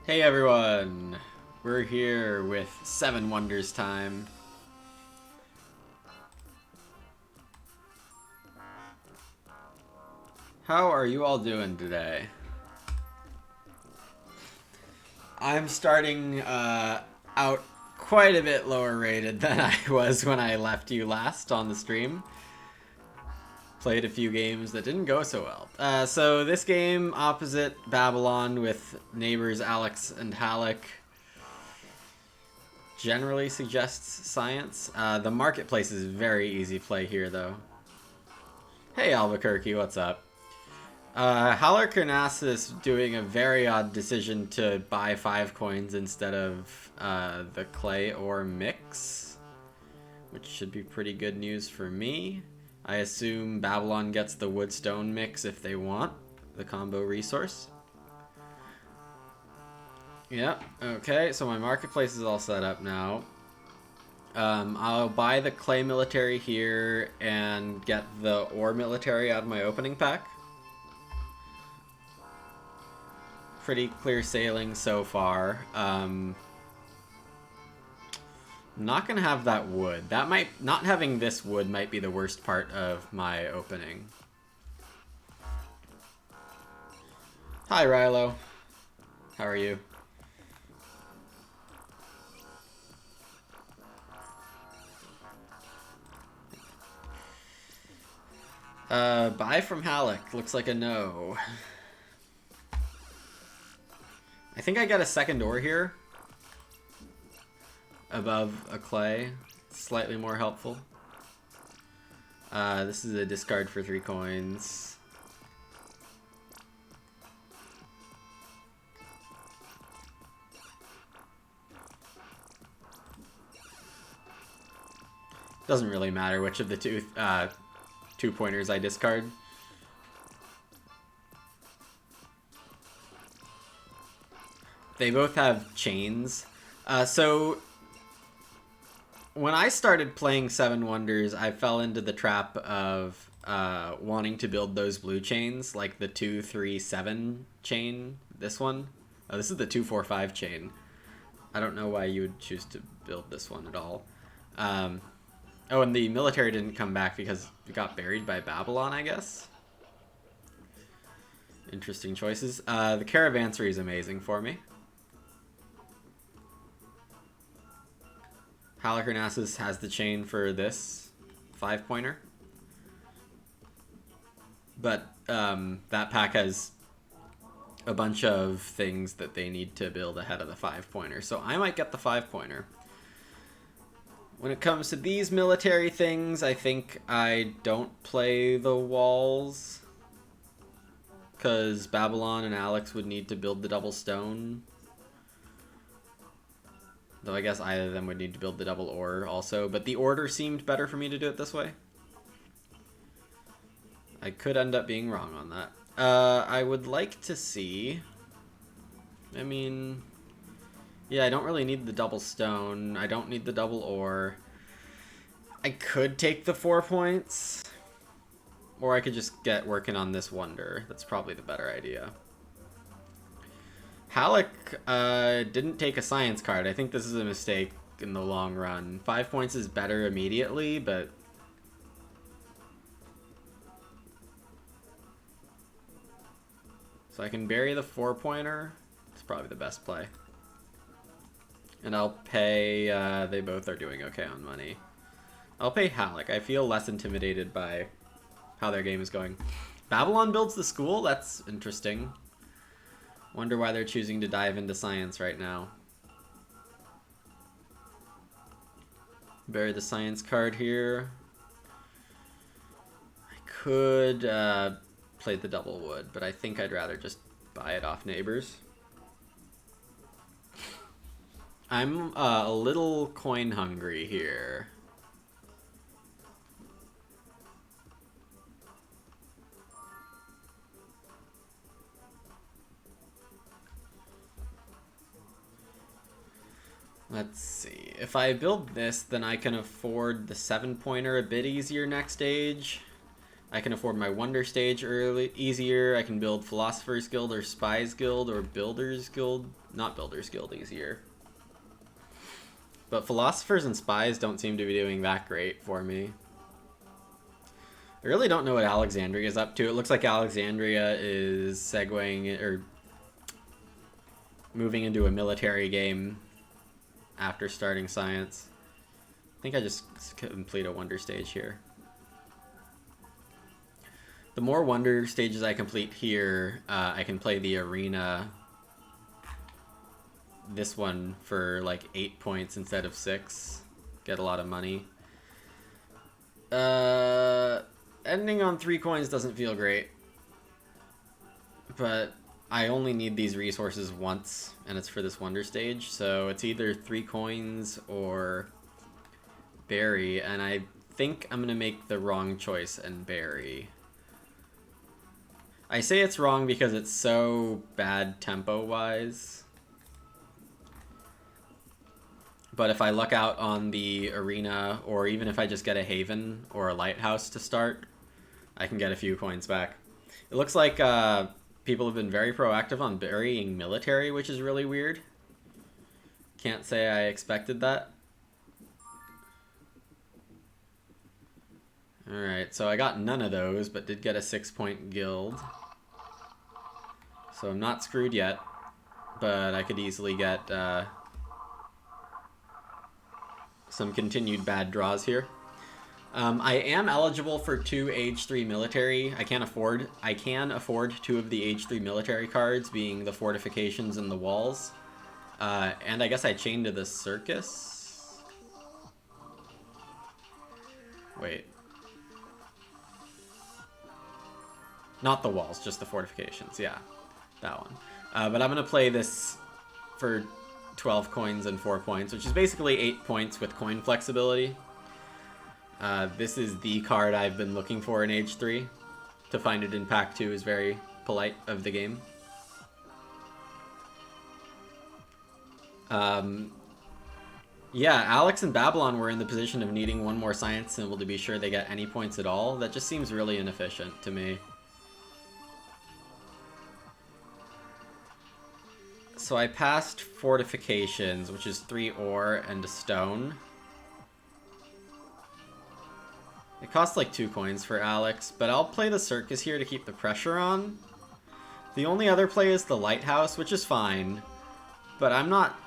Hey everyone! We're here with Seven Wonders time. How are you all doing today? I'm starting out quite a bit lower rated than I was when I left you last on the stream. Played a few games that didn't go so well. So this game, opposite Babylon with neighbors Alex and Halleck, generally suggests science. The marketplace is very easy play here, though. Hey, Albuquerque, what's up? Hallercarnassus doing a very odd decision to buy 5 coins instead of the clay ore mix, which should be pretty good news for me. I assume Babylon gets the woodstone mix if they want the combo resource. Yep, okay, so my marketplace is all set up now. I'll buy the clay military here and get the ore military out of my opening pack. Pretty clear sailing so far. Not gonna have that wood. That might not having this wood might be the worst part of my opening. Hi, Rilo. How are you? Buy from Halleck. Looks like a no. I think I got a second ore here. Above a clay. Slightly more helpful. This is a discard for 3 coins. Doesn't really matter which of the two pointers I discard. They both have chains. So when I started playing Seven Wonders, I fell into the trap of wanting to build those blue chains, like the 2, 3, 7 chain. This one. Oh, this is the 2, 4, 5 chain. I don't know why you would choose to build this one at all. Oh, and the military didn't come back because it got buried by Babylon, I guess. Interesting choices. The Caravansary is amazing for me. Halicarnassus has the chain for this 5-pointer. But that pack has a bunch of things that they need to build ahead of the 5-pointer. So I might get the 5-pointer. When it comes to these military things, I think I don't play the walls. Because Babylon and Alex would need to build the double stone. Though I guess either of them would need to build the double ore also. But the order seemed better for me to do it this way. I could end up being wrong on that. I would like to see... I mean... Yeah, I don't really need the double stone. I don't need the double ore. I could take the 4 points. Or I could just get working on this wonder. That's probably the better idea. Halleck didn't take a science card. I think this is a mistake in the long run. 5 points is better immediately, but... So I can bury the 4-pointer. It's probably the best play. And I'll pay... they both are doing okay on money. I'll pay Halleck. I feel less intimidated by how their game is going. Babylon builds the school? That's interesting. Wonder why they're choosing to dive into science right now. Bury the science card here. I could play the double wood, but I think I'd rather just buy it off neighbors. I'm a little coin hungry here. Let's see. If I build this, then I can afford the 7-pointer a bit easier next stage. I can afford my Wonder Stage easier. I can build Philosopher's Guild or Spy's Guild or Builder's Guild. Not Builder's Guild easier. But Philosophers and Spies don't seem to be doing that great for me. I really don't know what Alexandria is up to. It looks like Alexandria is segueing or moving into a military game after starting science. I think I just complete a Wonder Stage here. The more Wonder Stages I complete here, I can play the arena, this one, for like 8 points instead of 6. Get a lot of money. Ending on 3 coins doesn't feel great. But I only need these resources once, and it's for this Wonder Stage, so it's either 3 coins or Berry, and I think I'm gonna make the wrong choice and Berry. I say it's wrong because it's so bad tempo-wise. But if I luck out on the arena, or even if I just get a Haven or a Lighthouse to start, I can get a few coins back. It looks like people have been very proactive on burying military, which is really weird. Can't say I expected that. Alright, so I got none of those, but did get a 6-point guild. So I'm not screwed yet, but I could easily get some continued bad draws here. I am eligible for 2 Age 3 military. I can afford 2 of the Age 3 military cards, being the fortifications and the walls. And I guess I chained to the circus? Wait. Not the walls, just the fortifications, yeah. That one. But I'm going to play this for 12 coins and 4 points, which is basically 8 points with coin flexibility. This is the card I've been looking for in Age 3. To find it in Pack 2 is very polite of the game. Yeah, Alex and Babylon were in the position of needing one more science symbol to be sure they get any points at all. That just seems really inefficient to me. So I passed fortifications, which is 3 ore and a stone. It costs like 2 coins for Alex, but I'll play the circus here to keep the pressure on. The only other play is the lighthouse, which is fine, but I'm not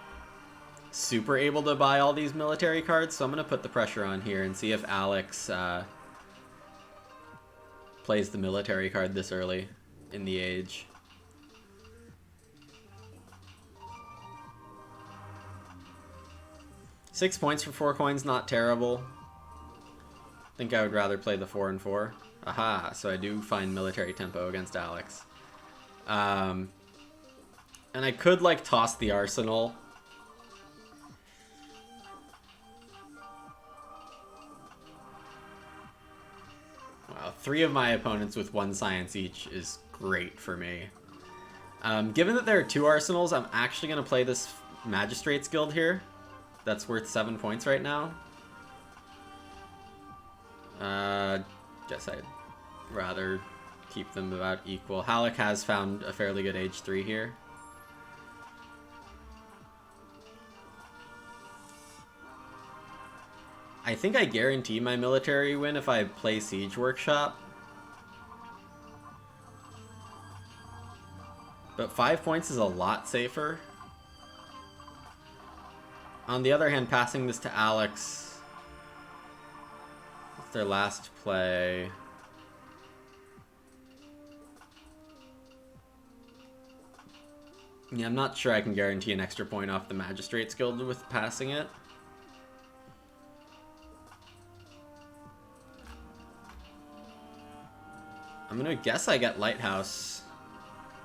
super able to buy all these military cards, so I'm going to put the pressure on here and see if Alex plays the military card this early in the age. $6 points for 4 coins, not terrible. I think I would rather play the 4 and 4. Aha, so I do find military tempo against Alex. And I could, like, toss the arsenal. Wow, 3 of my opponents with 1 science each is great for me. Given that there are 2 arsenals, I'm actually going to play this Magistrate's Guild here. That's worth 7 points right now. Guess I'd rather keep them about equal. Halleck has found a fairly good Age 3 here. I think I guarantee my military win if I play Siege Workshop. But 5 points is a lot safer. On the other hand, passing this to Alex, it's their last play. Yeah, I'm not sure I can guarantee an extra point off the Magistrate's Guild with passing it. I'm gonna guess I get Lighthouse,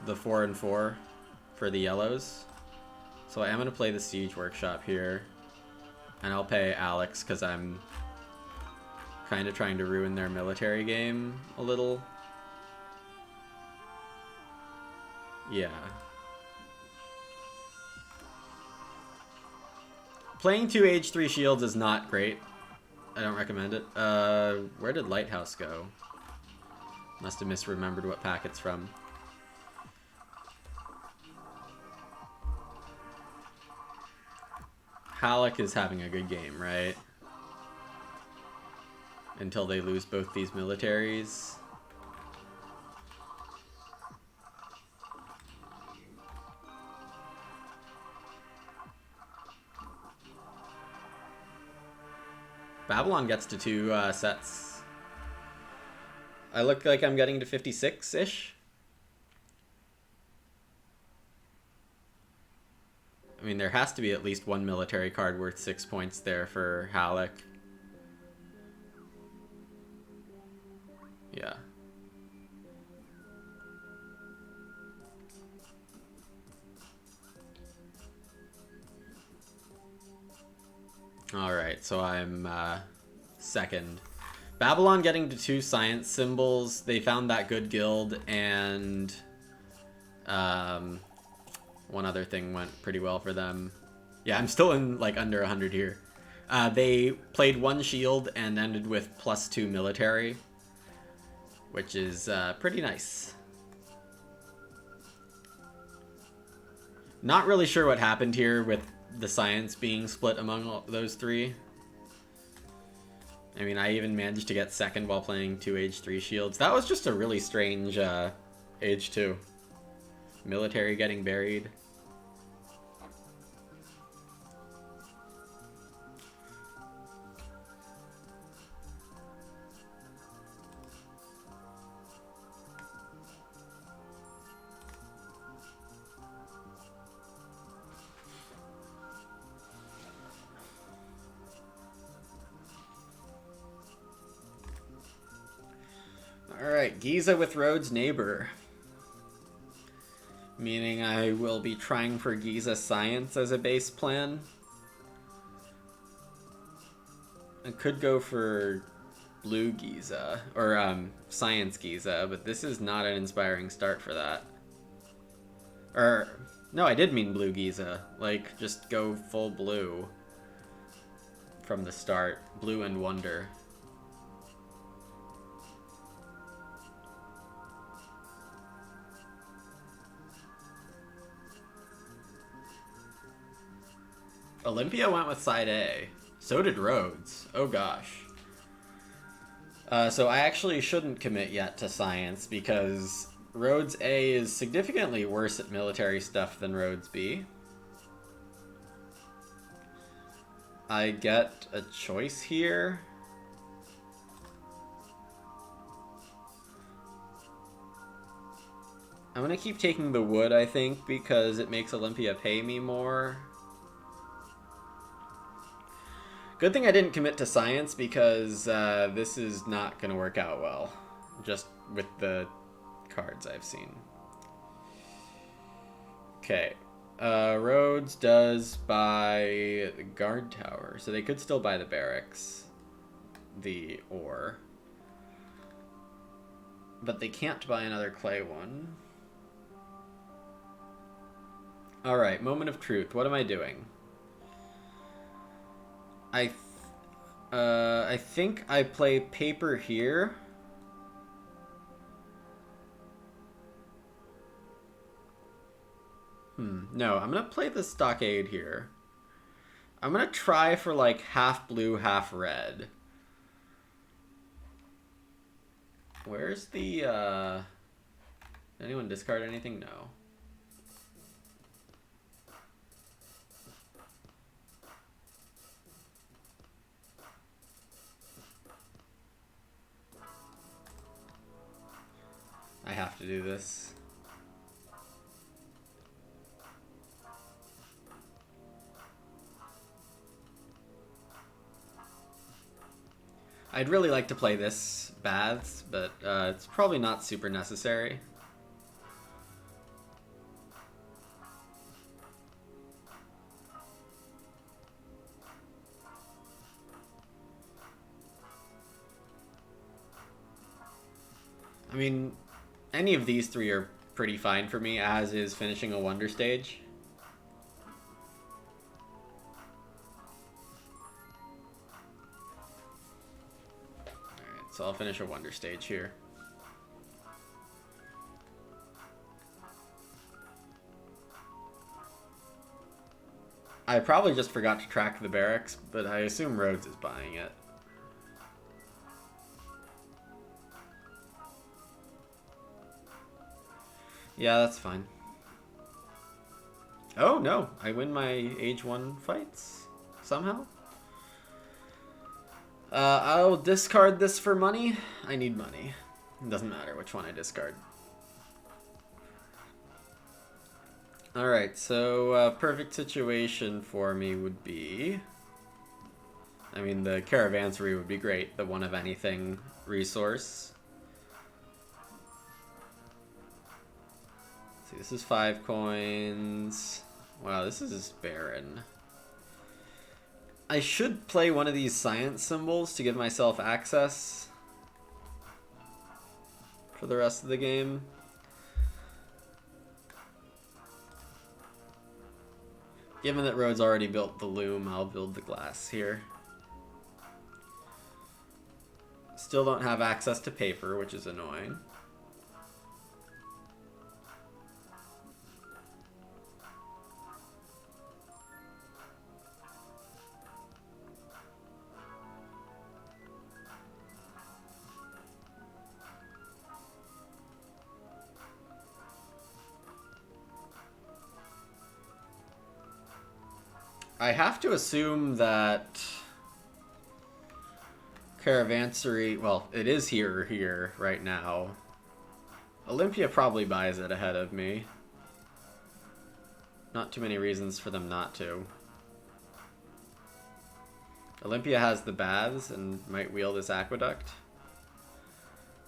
the 4 and 4 for the yellows. So I am going to play the Siege Workshop here. And I'll pay Alex because I'm kind of trying to ruin their military game a little. Yeah. Playing 2 Age 3 shields is not great. I don't recommend it. Where did Lighthouse go? Must have misremembered what pack it's from. Halleck is having a good game, right? Until they lose both these militaries. Babylon gets to 2 sets. I look like I'm getting to 56-ish. I mean, there has to be at least 1 military card worth 6 points there for Halleck. Yeah. Alright, so I'm second. Babylon getting to 2 science symbols. They found that good guild, and one other thing went pretty well for them. Yeah, I'm still in like under 100 here. They played 1 shield and ended with +2 military, which is pretty nice. Not really sure what happened here with the science being split among all those 3. I mean, I even managed to get second while playing 2 Age 3 shields. That was just a really strange Age 2. Military getting buried. Alright, Giza with Rhodes Neighbor. Meaning I will be trying for Giza Science as a base plan. I could go for Blue Giza, or Science Giza, but this is not an inspiring start for that. Or, no, I did mean Blue Giza. Like, just go full blue from the start. Blue and Wonder. Olympia went with side A. So did Rhodes. Oh gosh. So I actually shouldn't commit yet to science because Rhodes A is significantly worse at military stuff than Rhodes B. I get a choice here. I'm gonna keep taking the wood, I think, because it makes Olympia pay me more. Good thing I didn't commit to science because this is not going to work out well, just with the cards I've seen. Okay, Rhodes does buy the guard tower, so they could still buy the barracks, the ore, but they can't buy another clay one. All right, moment of truth. What am I doing? I think I play paper here. No, I'm gonna play the stockade here. I'm gonna try for like half blue, half red. Where's the, anyone discard anything? No. I have to do this. I'd really like to play this Baths, but it's probably not super necessary. I mean, any of these 3 are pretty fine for me, as is finishing a Wonder Stage. Alright, so I'll finish a Wonder Stage here. I probably just forgot to track the barracks, but I assume Rhodes is buying it. Yeah, that's fine. Oh, no. I win my age 1 fights. Somehow. I'll discard this for money. I need money. It doesn't matter which one I discard. Alright, so perfect situation for me would be... I mean, the Caravansary would be great. The one of anything resource. See, this is 5 coins. Wow, this is barren. I should play one of these science symbols to give myself access for the rest of the game. Given that Rhodes already built the loom, I'll build the glass here. Still don't have access to paper, which is annoying. I have to assume that Caravansary, well, it is here right now. Olympia probably buys it ahead of me. Not too many reasons for them not to. Olympia has the baths and might wheel this aqueduct.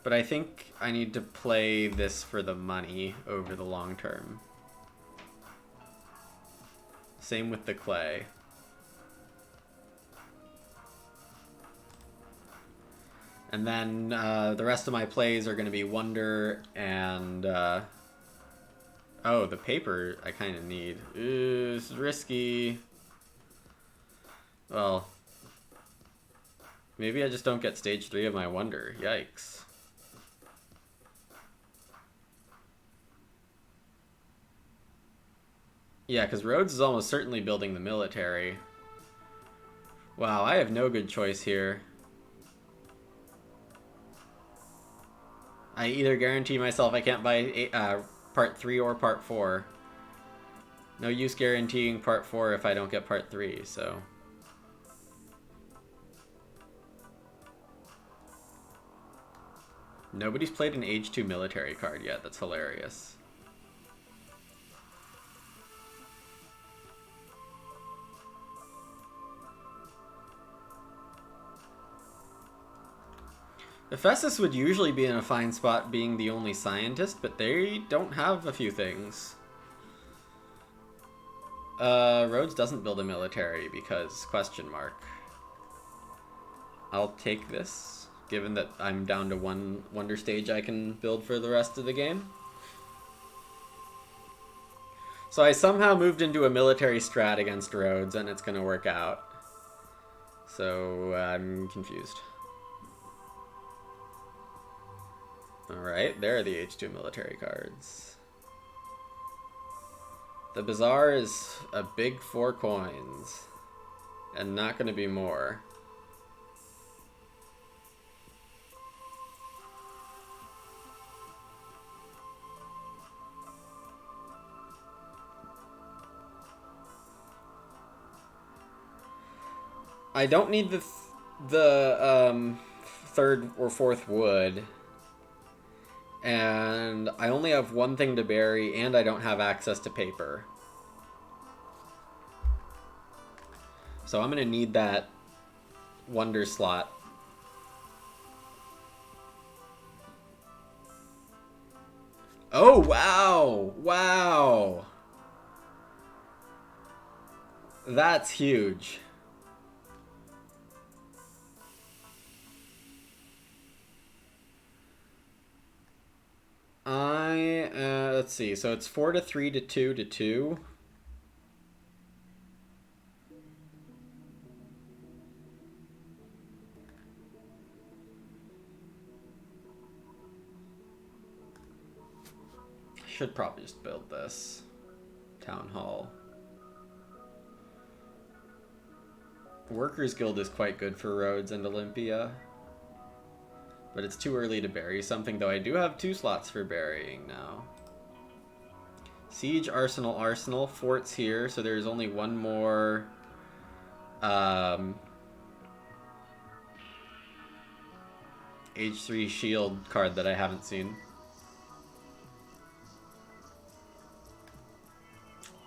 But I think I need to play this for the money over the long term. Same with the clay. And then the rest of my plays are going to be Wonder and... oh, the paper I kind of need. Ooh, it's risky. Well, maybe I just don't get stage 3 of my Wonder. Yikes. Yeah, because Rhodes is almost certainly building the military. Wow, I have no good choice here. I either guarantee myself I can't buy part 3 or part 4. No use guaranteeing part 4 if I don't get part 3, so... Nobody's played an Age 2 military card yet. That's hilarious. Ephesus would usually be in a fine spot being the only scientist, but they don't have a few things. Rhodes doesn't build a military because question mark. I'll take this, given that I'm down to 1 Wonder stage I can build for the rest of the game. So I somehow moved into a military strat against Rhodes, and it's going to work out. So I'm confused. Alright, there are the H2 military cards. The Bazaar is a big 4 coins. And not going to be more. I don't need the 3rd or 4th wood. And I only have 1 thing to bury, and I don't have access to paper. So I'm going to need that Wonder slot. Oh, wow! Wow! That's huge. Let's see. So it's 4 to 3 to 2 to 2. Should probably just build this. Town Hall. Workers Guild is quite good for Rhodes and Olympia. But it's too early to bury something, though I do have 2 slots for burying now. Siege, Arsenal, Arsenal. Fort's here, so there's only one more... H3 shield card that I haven't seen.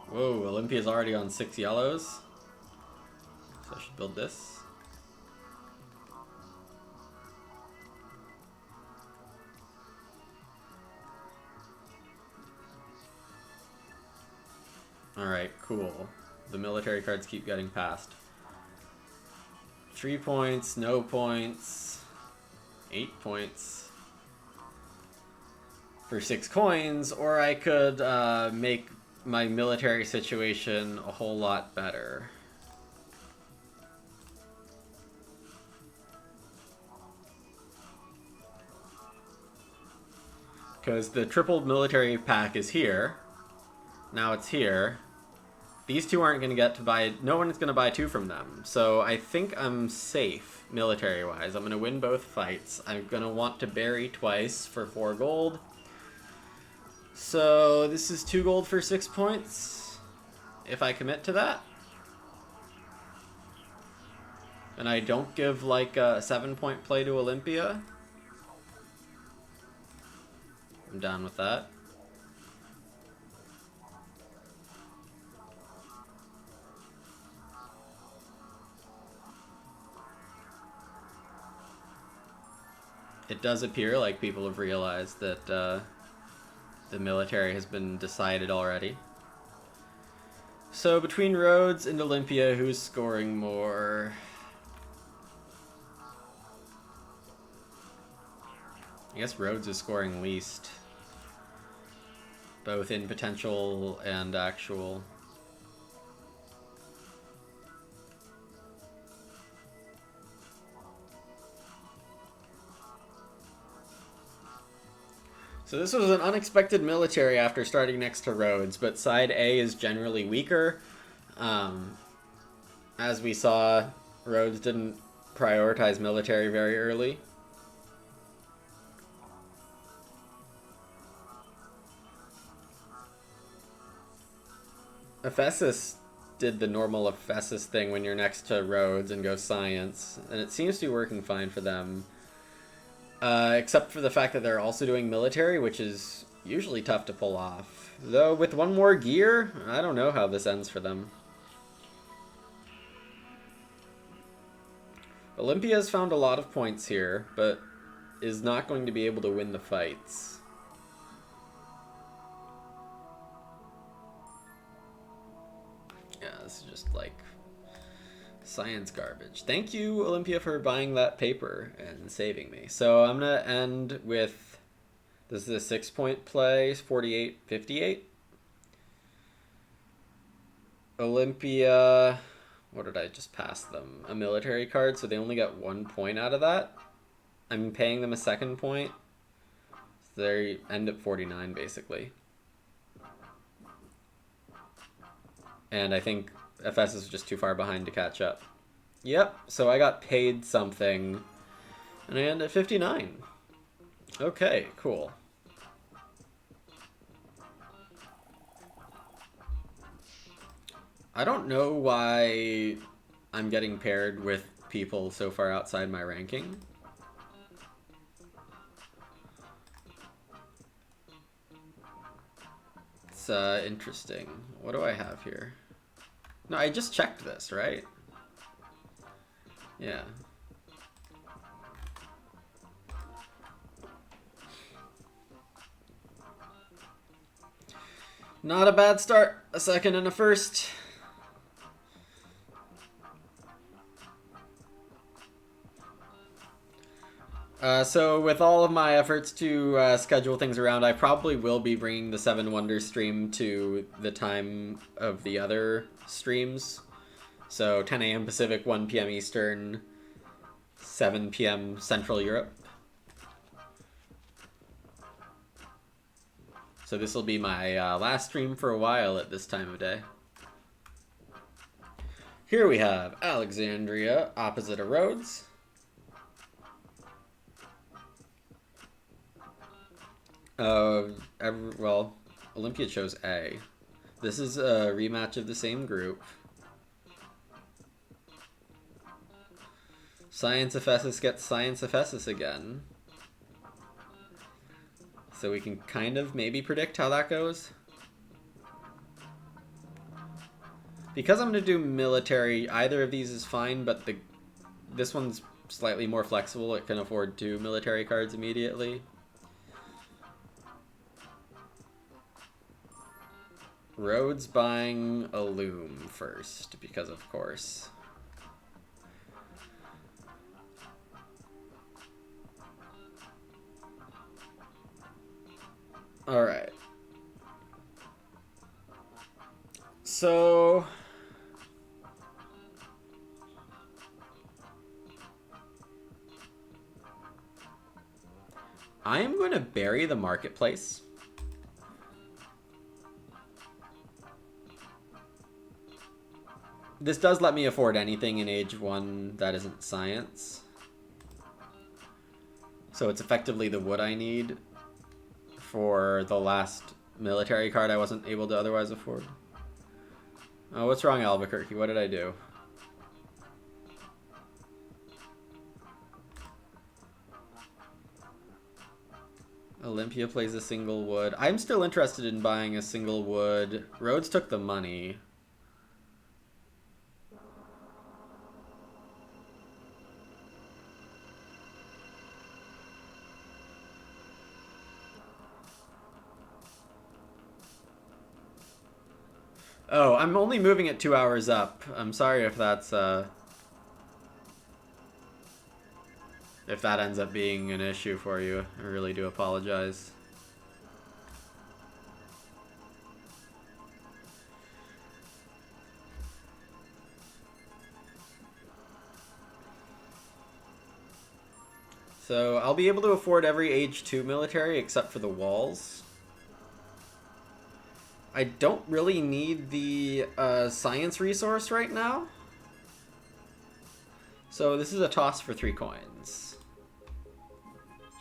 Whoa, Olympia's already on 6 yellows. So I should build this. Alright, cool. The military cards keep getting passed. 3 points, no points, 8 points for 6 coins, or I could make my military situation a whole lot better. Because the triple military pack is here. Now it's here. These 2 aren't going to get to buy... No one's going to buy 2 from them. So I think I'm safe, military-wise. I'm going to win both fights. I'm going to want to bury twice for 4 gold. So this is 2 gold for 6 points. If I commit to that. And I don't give, like, a 7-point play to Olympia. I'm down with that. It does appear like people have realized that the military has been decided already. So between Rhodes and Olympia, who's scoring more? I guess Rhodes is scoring least. Both in potential and actual. So this was an unexpected military after starting next to Rhodes, but side A is generally weaker. As we saw, Rhodes didn't prioritize military very early. Ephesus did the normal Ephesus thing when you're next to Rhodes and go science, and it seems to be working fine for them. Except for the fact that they're also doing military, which is usually tough to pull off. Though with 1 more gear, I don't know how this ends for them. Olympia's found a lot of points here, but is not going to be able to win the fights. Yeah, this is just like science garbage. Thank you, Olympia, for buying that paper and saving me. So I'm going to end with, this is a 6-point play, 48-58. Olympia, what did I just pass them? A military card, so they only got 1 point out of that. I'm paying them a 2nd point. So they end at 49, basically. And I think Ephesus is just too far behind to catch up. Yep, so I got paid something, and I end at 59. Okay, cool. I don't know why I'm getting paired with people so far outside my ranking. It's interesting. What do I have here? No, I just checked this, right? Yeah. Not a bad start. A 2nd and a 1st. So with all of my efforts to schedule things around, I probably will be bringing the 7 Wonders stream to the time of the other streams. So 10 a.m. Pacific, 1 p.m. Eastern, 7 p.m. Central Europe. So this will be my last stream for a while at this time of day. Here we have Alexandria opposite of Rhodes. Well, Olympia chose A. This is a rematch of the same group. Science Ephesus gets Science Ephesus again. So we can kind of maybe predict how that goes. Because I'm going to do military, either of these is fine, but this one's slightly more flexible. It can afford 2 military cards immediately. Rhodes buying a loom first, because of course. Alright. So... I am going to bury the marketplace. This does let me afford anything in Age 1 that isn't science. So it's effectively the wood I need for the last military card I wasn't able to otherwise afford. Oh, what's wrong, Albuquerque? What did I do? Olympia plays a single wood. I'm still interested in buying a single wood. Rhodes took the money. Oh, I'm only moving it 2 hours up. I'm sorry if that's, if that ends up being an issue for you. I really do apologize. So I'll be able to afford every Age 2 military except for the walls. I don't really need the science resource right now. So this is a toss for 3 coins.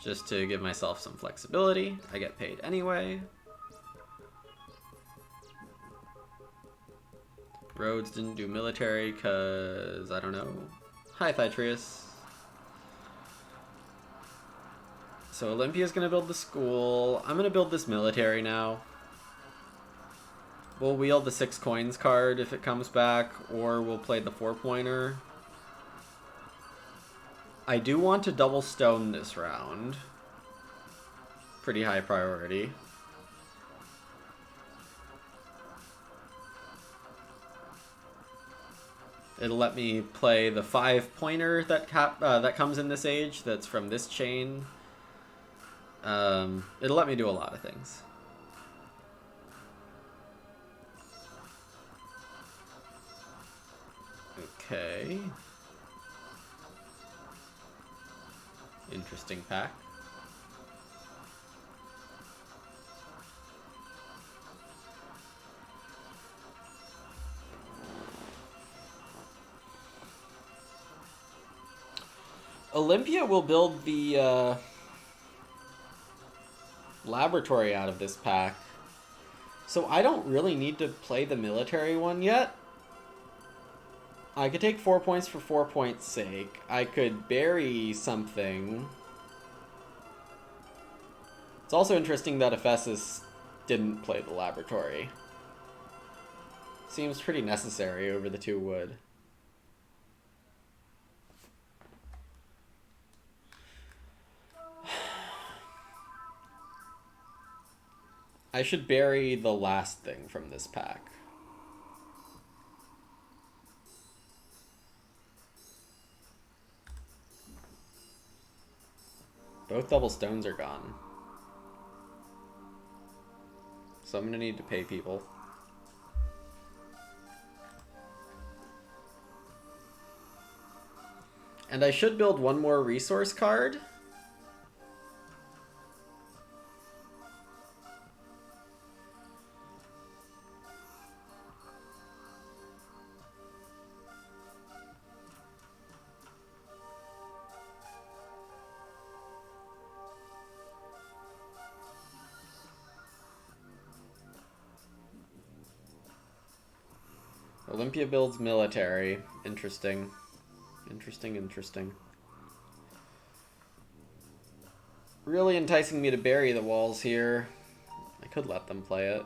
Just to give myself some flexibility. I get paid anyway. Rhodes didn't do military because, I don't know. Hi, Thytrius. So Olympia's gonna build the school. I'm gonna build this military now. We'll wield the 6 coins card if it comes back, or we'll play the 4-pointer. I do want to double stone this round. Pretty high priority. It'll let me play the 5-pointer that comes in this age, that's from this chain. It'll let me do a lot of things. Okay. Interesting pack. Olympia will build the laboratory out of this pack. So I don't really need to play the military one yet. I could take 4 points for 4 points' sake. I could bury something. It's also interesting that Ephesus didn't play the laboratory. Seems pretty necessary over the 2 wood. I should bury the last thing from this pack. Both double stones are gone. So I'm gonna need to pay people. And I should build one more resource card. Olympia builds military. Interesting. Interesting. Really enticing me to bury the walls here. I could let them play it.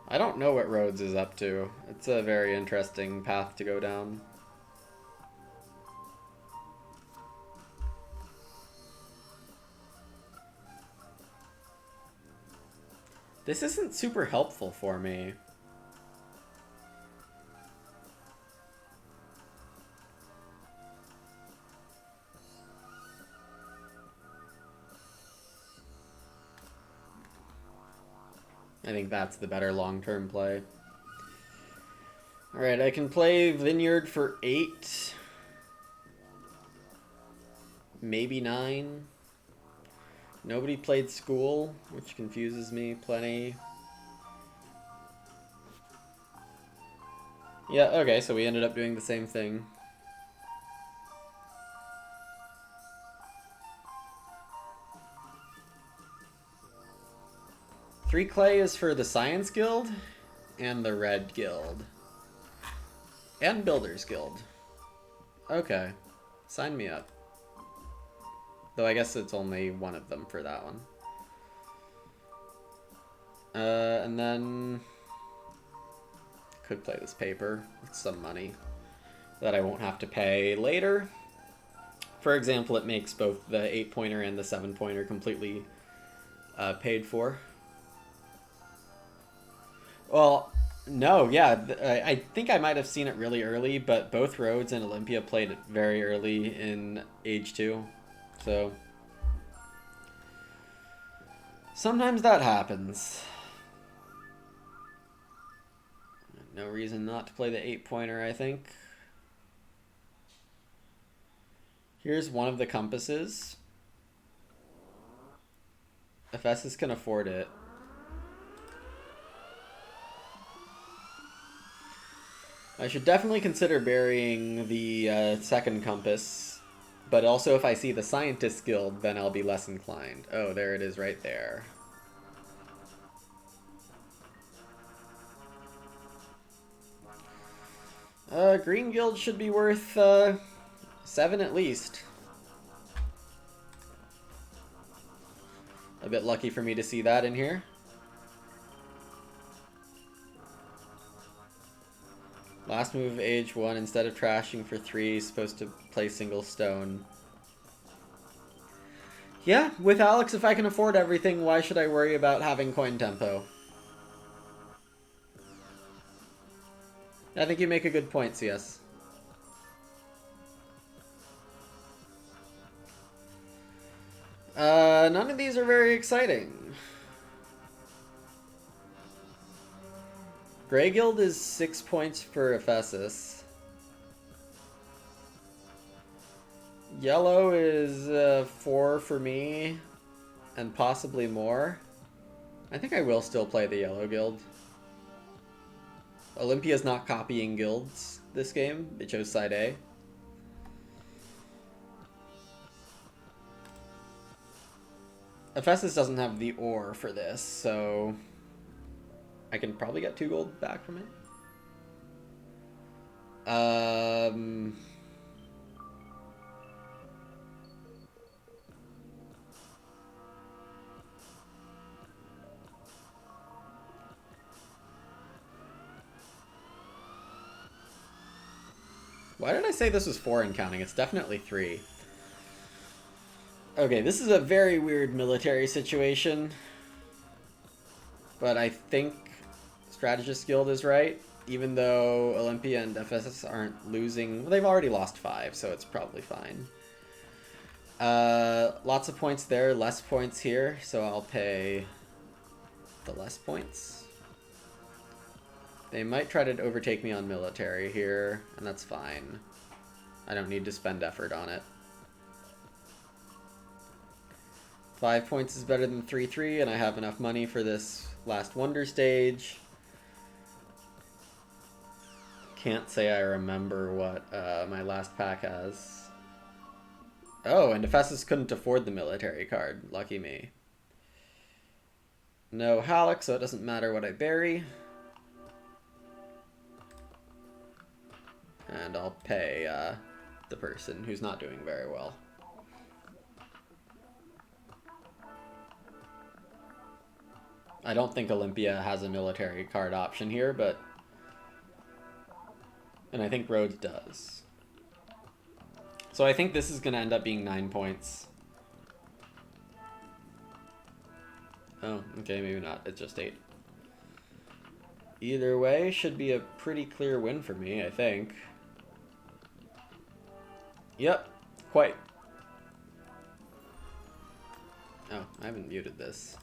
I don't know what Rhodes is up to. It's a very interesting path to go down. This isn't super helpful for me. I think that's the better long-term play. Alright, I can play Vineyard for 8. Maybe 9. Nobody played School, which confuses me plenty. Yeah, okay, so we ended up doing the same thing. Three clay is for the Science Guild and the Red Guild. And Builders Guild. Okay. Sign me up. Though I guess it's only one of them for that one. And then... could play this paper with some money that I won't have to pay later. For example, it makes both the 8-pointer and the 7-pointer completely paid for. Well, no, yeah, I think I might have seen it really early, but both Rhodes and Olympia played it very early in Age 2, so... sometimes that happens. No reason not to play the 8-pointer, I think. Here's one of the compasses. Ephesus can afford it. I should definitely consider burying the second compass, but also if I see the Scientist Guild, then I'll be less inclined. Oh, there it is right there. Green Guild should be worth 7 at least. A bit lucky for me to see that in here. Last move of Age 1, instead of trashing for 3, supposed to play single stone. Yeah, with Alex, if I can afford everything, why should I worry about having coin tempo? I think you make a good point, CS. None of these are very exciting. Grey Guild is 6 points for Ephesus. Yellow is 4 for me, and possibly more. I think I will still play the Yellow Guild. Olympia's not copying guilds this game. It chose side A. Ephesus doesn't have the ore for this, so I can probably get 2 gold back from it. Why did I say this was 4 and counting? It's definitely 3. Okay, this is a very weird military situation. But I think Strategist Guild is right. Even though Olympia and Ephesus aren't losing... well, they've already lost 5, so it's probably fine. Lots of points there, less points here, so I'll pay the less points. They might try to overtake me on military here, and that's fine. I don't need to spend effort on it. 5 points is better than 3-3, and I have enough money for this last wonder stage. Can't say I remember what my last pack has. Oh, and Ephesus couldn't afford the military card. Lucky me. No Halleck, so it doesn't matter what I bury. And I'll pay the person who's not doing very well. I don't think Olympia has a military card option here, but... And I think Rhodes does. So I think this is going to end up being 9 points. Oh, okay, maybe not. It's just 8. Either way, should be a pretty clear win for me, I think. Yep, quite. Oh, I haven't muted this.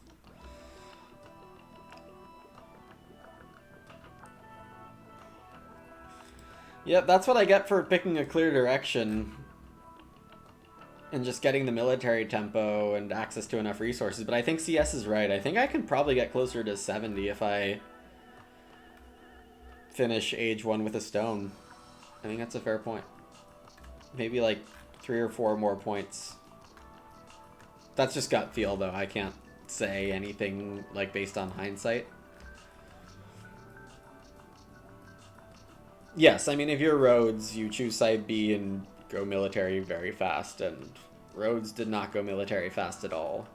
Yep, that's what I get for picking a clear direction and just getting the military tempo and access to enough resources. But I think CS is right. I think I can probably get closer to 70 if I finish Age 1 with a stone. I think that's a fair point. Maybe like 3 or 4 more points. That's just gut feel, though. I can't say anything like based on hindsight. Yes, I mean, if you're Rhodes, you choose side B and go military very fast, and Rhodes did not go military fast at all.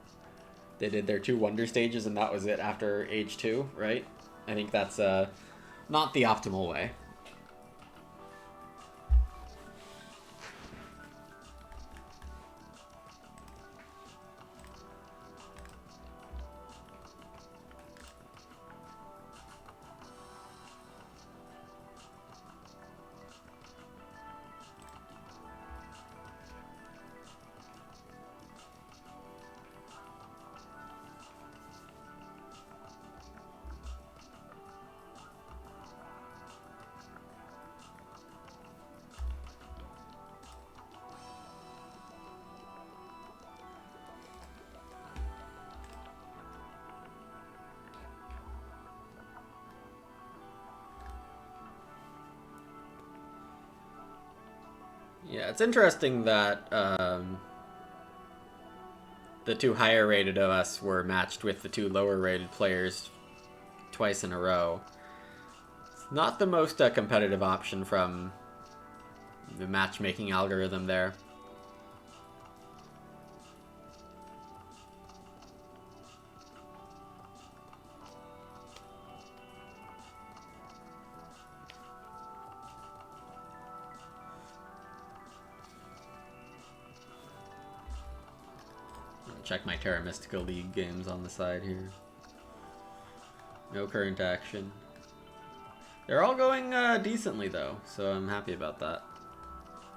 They did their 2 wonder stages, and that was it after Age 2, right? I think that's not the optimal way. Yeah, it's interesting that the 2 higher rated of us were matched with the 2 lower rated players twice in a row. It's not the most competitive option from the matchmaking algorithm there. Check my Terra Mystica League games on the side here. No current action. They're all going decently, though, so I'm happy about that.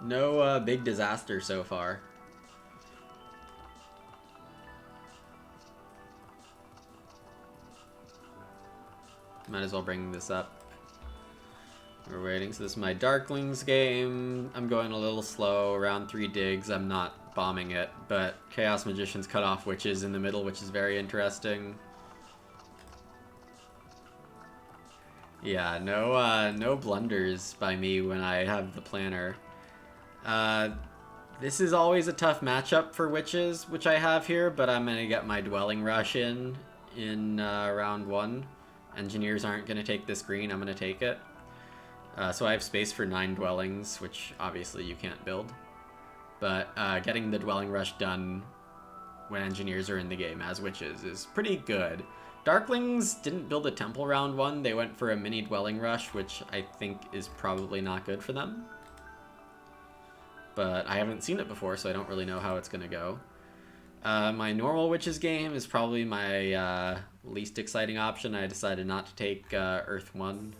No big disaster so far. Might as well bring this up. We're waiting. So this is my Darklings game. I'm going a little slow, around 3 digs. I'm not bombing it, but Chaos Magicians cut off Witches in the middle, which is very interesting. Yeah, no blunders by me when I have the planner. This is always a tough matchup for Witches, which I have here, but I'm going to get my Dwelling Rush in round 1. Engineers aren't going to take this green, I'm going to take it. So I have space for 9 Dwellings, which obviously you can't build. But getting the Dwelling Rush done when Engineers are in the game as Witches is pretty good. Darklings didn't build a Temple round 1, they went for a mini Dwelling Rush, which I think is probably not good for them. But I haven't seen it before, so I don't really know how it's going to go. My normal Witches game is probably my least exciting option. I decided not to take Earth 1.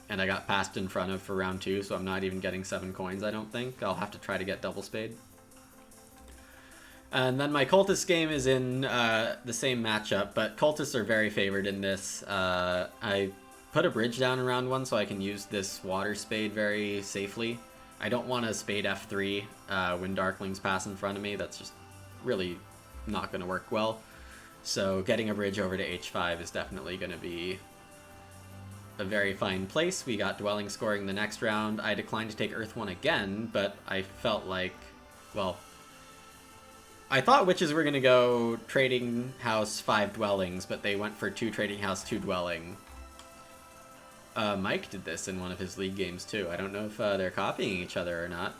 And I got passed in front of for round 2, so I'm not even getting 7 coins, I don't think. I'll have to try to get Double Spade. And then my Cultist game is in the same matchup, but Cultists are very favored in this. I put a bridge down in round 1 so I can use this Water Spade very safely. I don't want to Spade F3 when Darklings pass in front of me. That's just really not going to work well. So getting a bridge over to H5 is definitely going to be a very fine place. We got Dwelling scoring the next round. I declined to take Earth 1 again, but I felt like, well, I thought Witches were going to go Trading House 5 Dwellings, but they went for 2 Trading House 2 Dwelling. Mike did this in one of his league games too. I don't know if they're copying each other or not.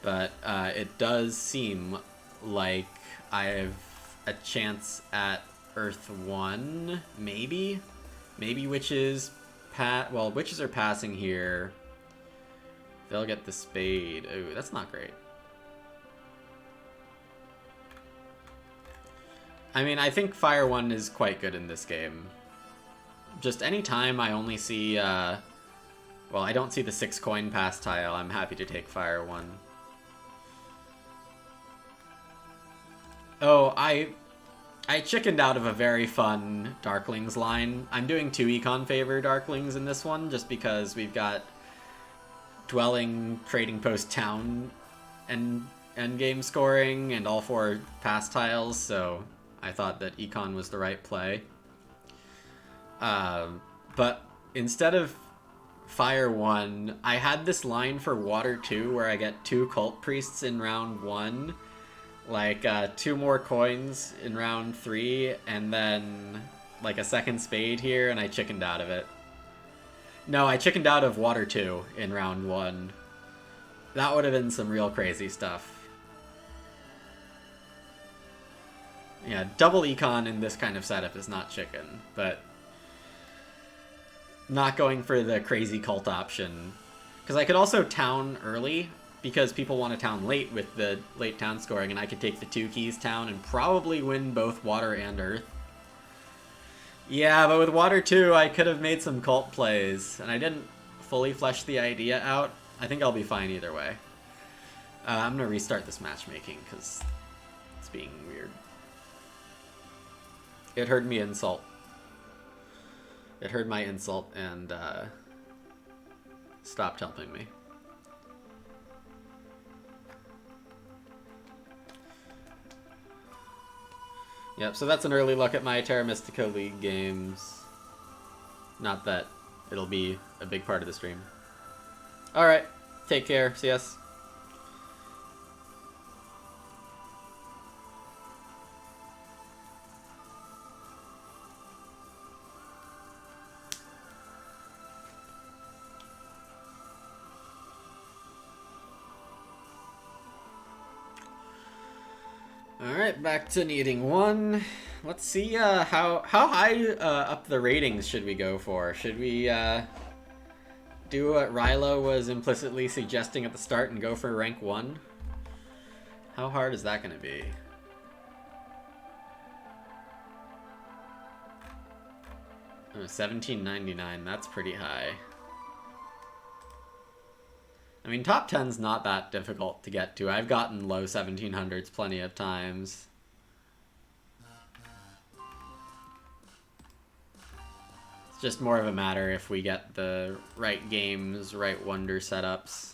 But it does seem like I have a chance at Earth 1, maybe? Maybe witches well, witches are passing here. They'll get the spade. Ooh, that's not great. I mean, I think Fire 1 is quite good in this game. Just anytime I only see, well, I don't see the 6 coin pass tile, I'm happy to take Fire 1. Oh, I chickened out of a very fun Darklings line. I'm doing 2 Econ favor Darklings in this one, just because we've got Dwelling, Trading Post, Town, and endgame scoring, and all 4 pass tiles, so I thought that Econ was the right play. But instead of Fire 1, I had this line for Water 2 where I get 2 Cult Priests in round 1, like 2 more coins in round 3, and then like a second spade here, and I chickened out of it. No, I chickened out of Water 2 in round 1. That would have been some real crazy stuff. Yeah, double Econ in this kind of setup is not chicken, but not going for the crazy cult option. Because I could also town early, because people want to town late with the late town scoring, and I could take the 2 keys town and probably win both water and earth. Yeah, but with Water 2, I could have made some cult plays, and I didn't fully flesh the idea out. I think I'll be fine either way. I'm going to restart this matchmaking, because it's being weird. It heard me insult. It heard my insult and stopped helping me. Yep, so that's an early look at my Terra Mystica League games. Not that it'll be a big part of the stream. Alright, take care, see us. Alright, back to needing 1. Let's see how high up the ratings should we go for? Should we do what Rilo was implicitly suggesting at the start and go for rank 1? How hard is that going to be? Oh, $17.99, that's pretty high. I mean, top 10's not that difficult to get to. I've gotten low 1700s plenty of times. It's just more of a matter if we get the right games, right wonder setups.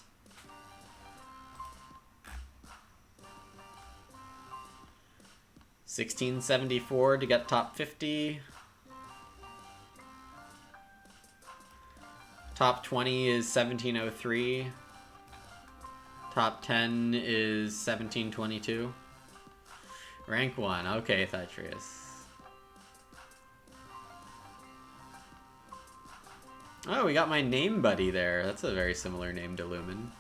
$16.74 to get top 50. Top 20 is 1703. Top 10 is 1722. Rank 1. Okay, Thytrius. Oh, we got my name buddy there. That's a very similar name to Lumen.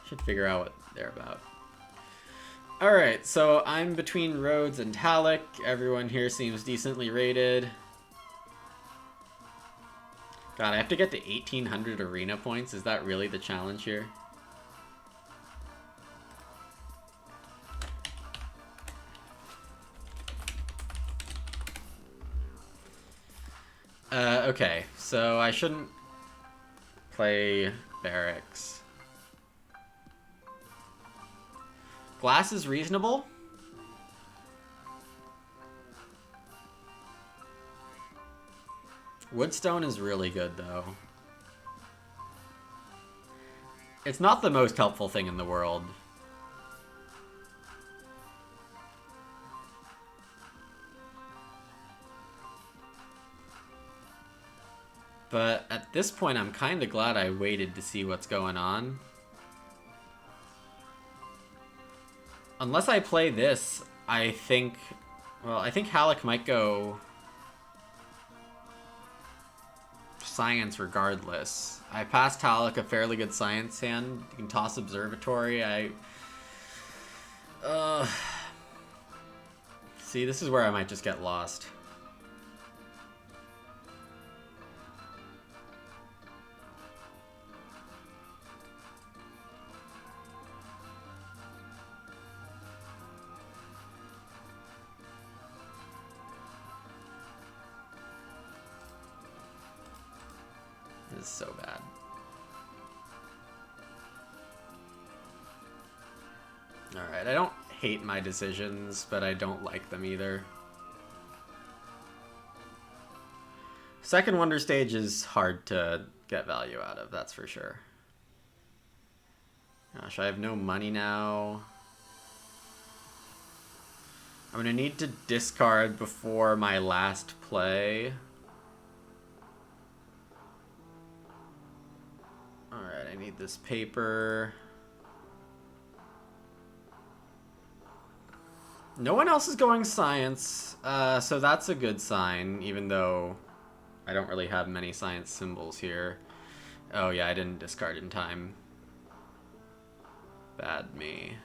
Should figure out what they're about. Alright, so I'm between Rhodes and Halleck. Everyone here seems decently rated. God, I have to get to 1800 arena points. Is that really the challenge here? Okay, so I shouldn't play Barracks. Glass is reasonable. Woodstone is really good, though. It's not the most helpful thing in the world. But at this point, I'm kind of glad I waited to see what's going on. Unless I play this, I think... Well, I think Halleck might go... science regardless. I passed Halleck a fairly good science hand. You can toss observatory. See, this is where I might just get lost. This is so bad. Alright, I don't hate my decisions, but I don't like them either. Second Wonder Stage is hard to get value out of, that's for sure. Gosh, I have no money now. I'm gonna need to discard before my last play. Alright, I need this paper. No one else is going science, so that's a good sign, even though I don't really have many science symbols here. Oh yeah, I didn't discard in time. Bad me.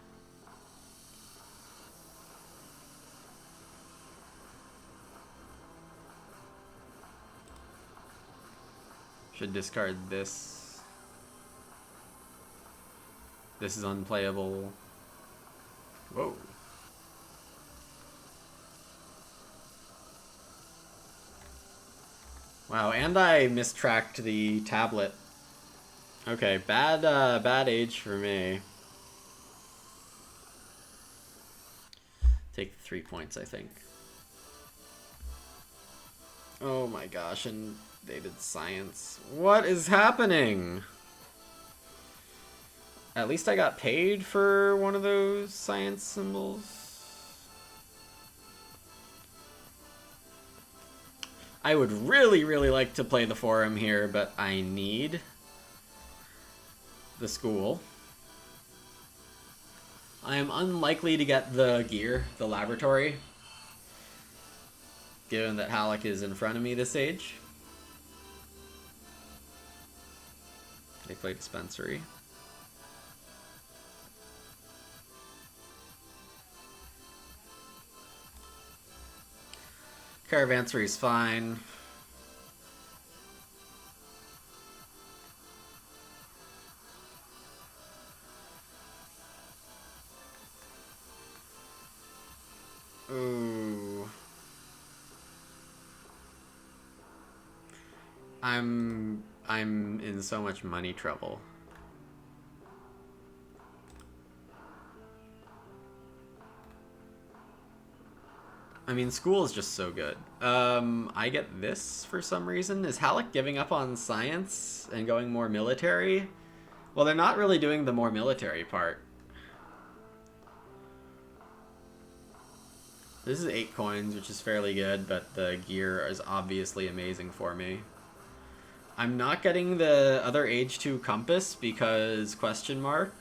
Should discard this. This is unplayable. Whoa. Wow, and I mistracked the tablet. Okay, bad age for me. Take the 3 points, I think. Oh my gosh, and they did science. What is happening? At least I got paid for one of those science symbols. I would really, really like to play the forum here, but I need the school. I am unlikely to get the gear, the laboratory, given that Halleck is in front of me this stage. They play dispensary. Caravansary is fine. Ooh. I'm in so much money trouble. I mean, school is just so good. I get this for some reason. Is Halleck giving up on science and going more military? Well, they're not really doing the more military part. This is 8 coins, which is fairly good, but the gear is obviously amazing for me. I'm not getting the other age 2 compass because question mark.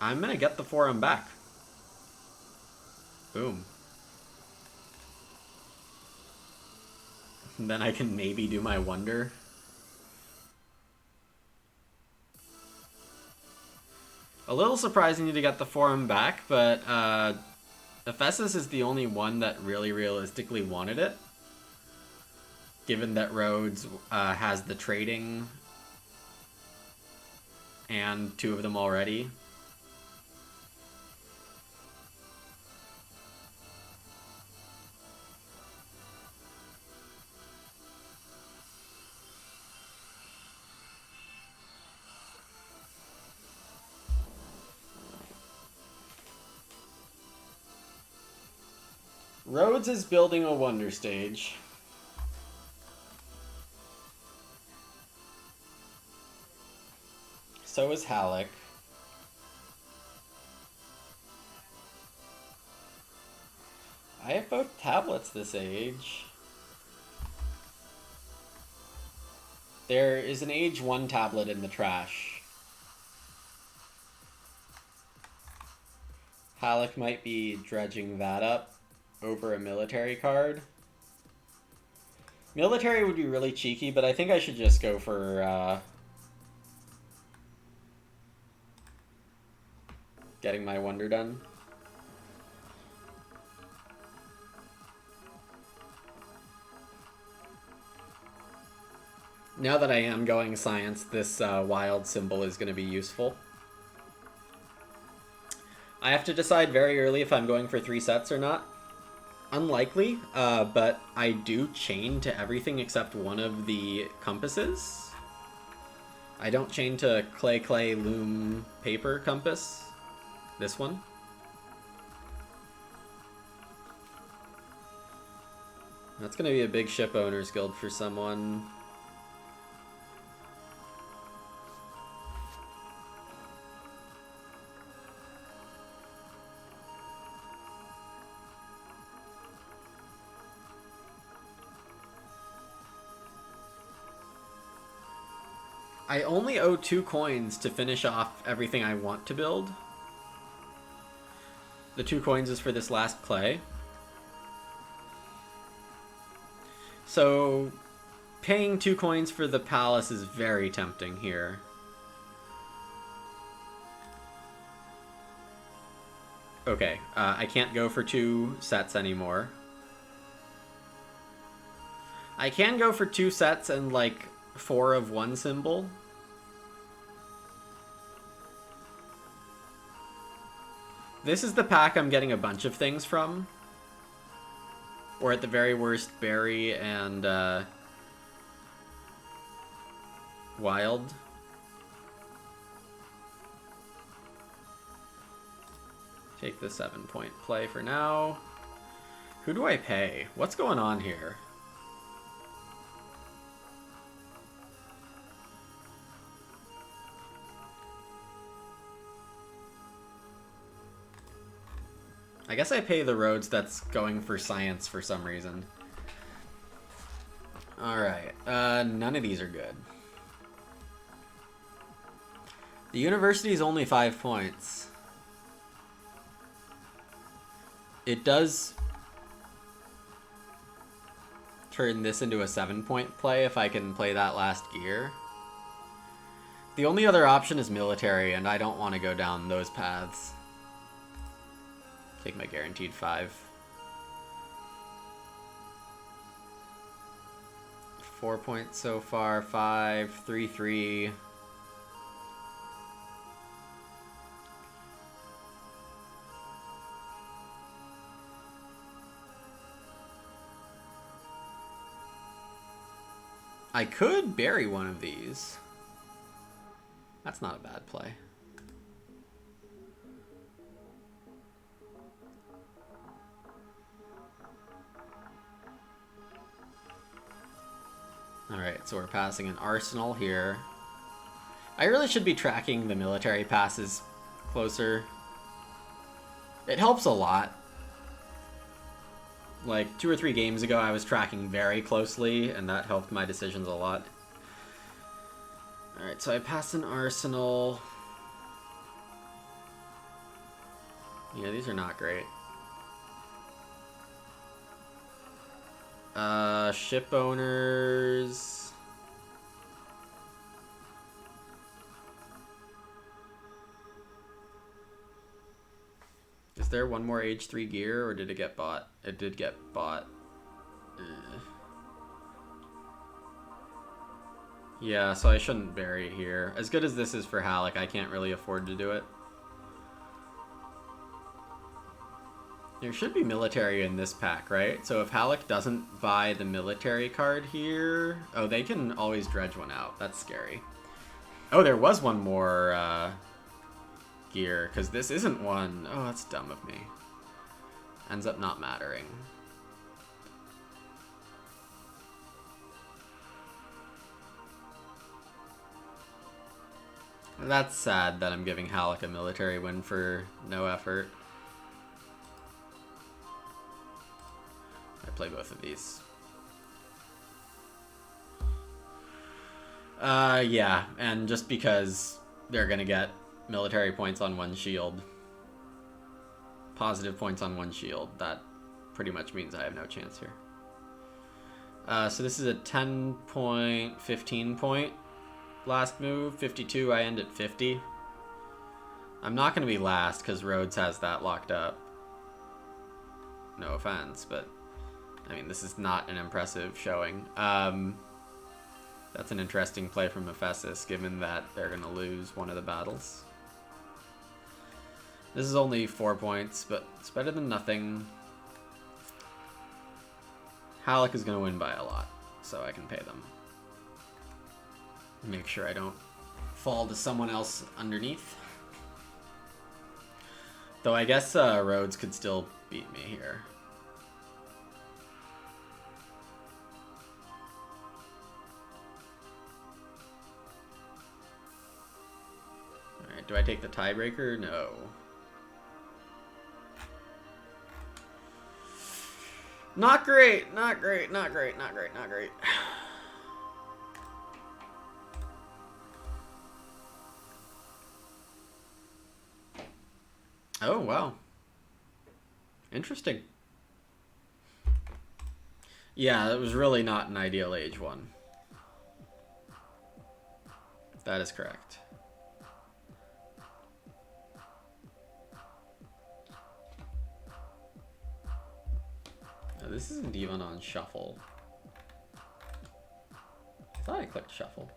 I'm gonna get the forum back. Boom. And then I can maybe do my wonder. A little surprising to get the forum back, but Ephesus is the only one that really realistically wanted it. Given that Rhodes has the trading and 2 of them already. Rhodes is building a wonder stage. So is Halleck. I have both tablets this age. There is an age 1 tablet in the trash. Halleck might be dredging that up over a military card. Military would be really cheeky, but I think I should just go for getting my wonder done. Now that I am going science, this wild symbol is going to be useful. I have to decide very early if I'm going for 3 sets or not. Unlikely, but I do chain to everything except one of the compasses. I don't chain to clay, loom, paper compass. This one. That's going to be a big ship owners guild for someone. I only owe 2 coins to finish off everything I want to build. The 2 coins is for this last clay. So paying 2 coins for the palace is very tempting here. Okay, I can't go for 2 sets anymore. I can go for 2 sets and like 4 of one symbol. This is the pack I'm getting a bunch of things from. Or at the very worst, Berry and Wild. Take the 7-point play for now. Who do I pay? What's going on here? I guess I pay the Rhodes that's going for science for some reason. Alright, none of these are good. The university is only 5 points. It does turn this into a 7-point play if I can play that last gear. The only other option is military, and I don't want to go down those paths. Take my guaranteed 5. 4 points so far. 5, 3, 3. I could bury one of these. That's not a bad play. Alright, so we're passing an arsenal here. I really should be tracking the military passes closer. It helps a lot. Like 2 or 3 games ago, I was tracking very closely, and that helped my decisions a lot. Alright, so I passed an arsenal. Yeah, these are not great. Ship owners. Is there one more age 3 gear, or did it get bought? It did get bought. Yeah, so I shouldn't bury it here. As good as this is for Halleck, I can't really afford to do it. There should be military in this pack, right? So if Halleck doesn't buy the military card here... Oh, they can always dredge one out. That's scary. Oh, there was one more gear, because this isn't one. Oh, that's dumb of me. Ends up not mattering. That's sad that I'm giving Halleck a military win for no effort. I play both of these. Yeah, and just because they're gonna get military points on one shield. positive points on one shield. That pretty much means I have no chance here. So this is a 10 point, 15 point last move. 52, I end at 50. I'm not going to be last because Rhodes has that locked up. No offense, but I mean, this is not an impressive showing. That's an interesting play from Ephesus, given that they're going to lose one of the battles. This is only 4 points, but it's better than nothing. Halleck is going to win by a lot, so I can pay them. Make sure I don't fall to someone else underneath. Though I guess Rhodes could still beat me here. Alright, do I take the tiebreaker? No. Not great, not great, not great, not great, not great. Oh, wow. Interesting. Yeah, it was really not an ideal age one. That is correct. Now, this isn't even on shuffle. I thought I clicked shuffle.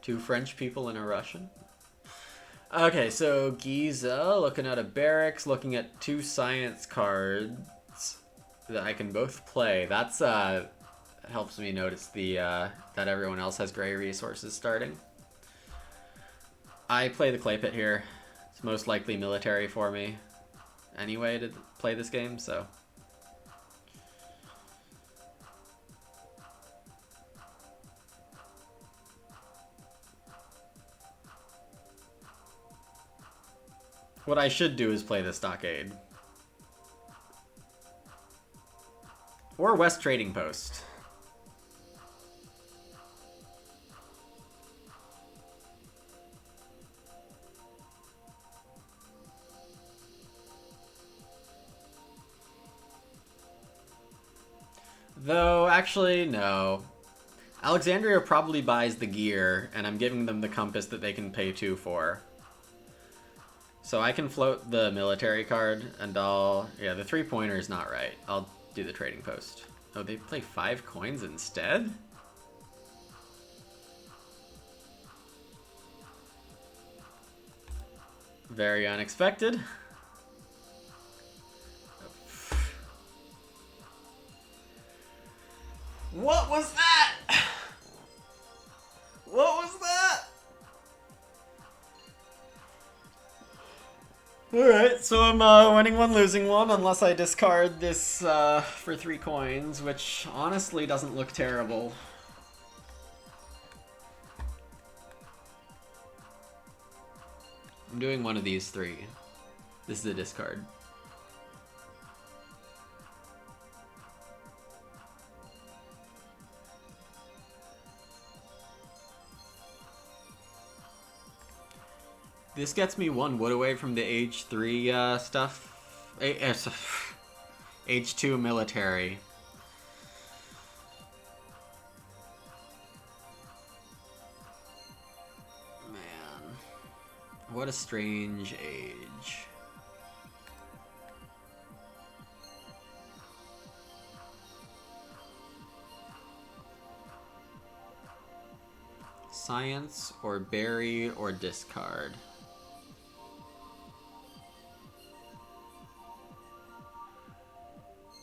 Two French people and a Russian. Okay, so Giza, looking at a barracks, looking at 2 science cards that I can both play. That's helps me notice the that everyone else has gray resources starting. I play the clay pit here. It's most likely military for me anyway to play this game, so. What I should do is play the stockade. Or West Trading Post. Though, actually, no. Alexandria probably buys the gear, and I'm giving them the compass that they can pay 2 for. So I can float the military card, and I'll... Yeah, the 3-pointer is not right. I'll do the trading post. Oh, they play 5 coins instead? Very unexpected. What was that? What was that? Alright, so I'm winning one, losing one, unless I discard this for 3 coins, which honestly doesn't look terrible. I'm doing one of these 3. This is a discard. This gets me 1 wood away from the age 3 stuff. Age 2 military. Man. What a strange age. Science or bury or discard.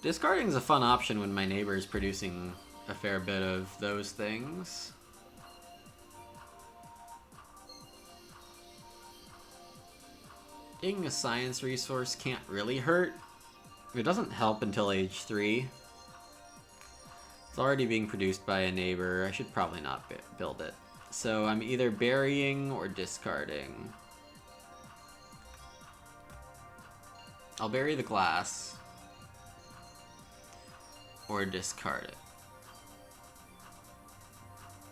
Discarding is a fun option when my neighbor is producing a fair bit of those things. Taking a science resource can't really hurt. It doesn't help until age 3. It's already being produced by a neighbor. I should probably not build it. So I'm either burying or discarding. I'll bury the glass. Or discard it.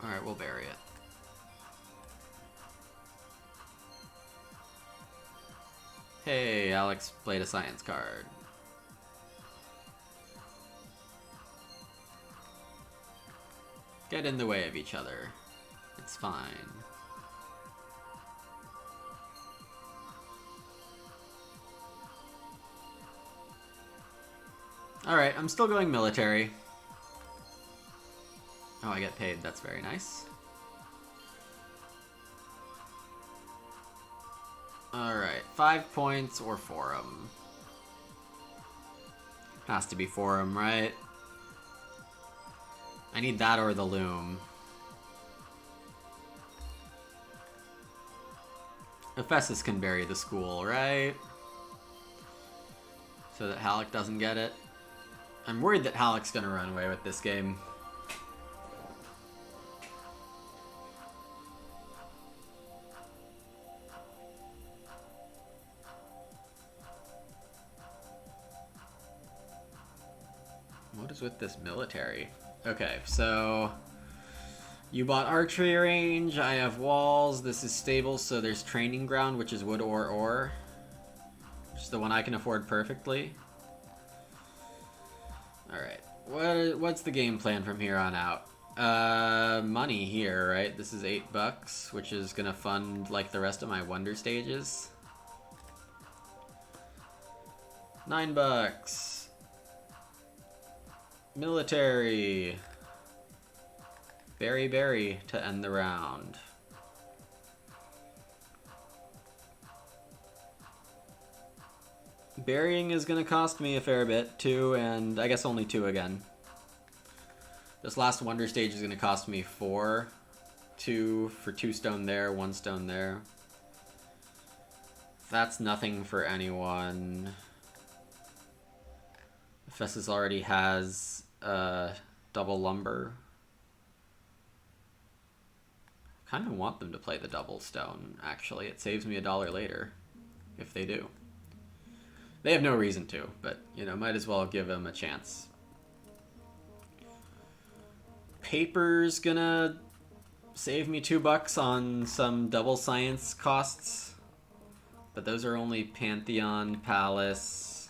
Alright, we'll bury it. Hey, Alex played a science card. Get in the way of each other. It's fine. Alright, I'm still going military. Oh, I get paid. That's very nice. Alright, 5 points or forum. Has to be forum, right? I need that or the loom. Ephesus can bury the school, right? So that Halleck doesn't get it. I'm worried that Halleck's gonna run away with this game. What is with this military? Okay, so you bought archery range, I have walls, this is stable, so there's training ground, which is wood or ore. Which is the one I can afford perfectly. Alright, what's the game plan from here on out? Money here, right? This is $8, which is gonna fund like the rest of my wonder stages. $9. Military. Berry to end the round. Burying is gonna cost me a fair bit, 2, and I guess only 2 again. This last wonder stage is gonna cost me 4. 2 for 2 stone there, 1 stone there. That's nothing for anyone. Ephesus already has double lumber. I kind of want them to play the double stone, actually. It saves me $1 later, if they do. They have no reason to, but, you know, might as well give them a chance. Paper's gonna save me $2 on some double science costs, but those are only Pantheon, Palace.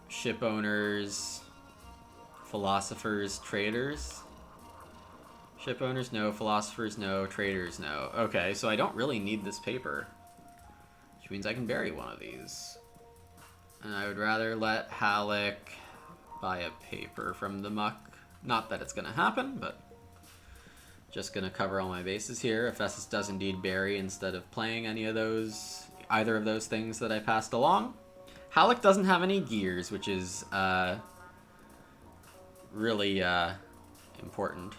Ship owners, philosophers, traders. Ship owners, no. Philosophers, no. Traders, no. Okay, so I don't really need this paper, which means I can bury one of these. And I would rather let Halleck buy a paper from the muck. Not that it's going to happen, but just going to cover all my bases here. Ephesus does indeed bury instead of playing any of those, either of those things that I passed along. Halleck doesn't have any gears, which is really important.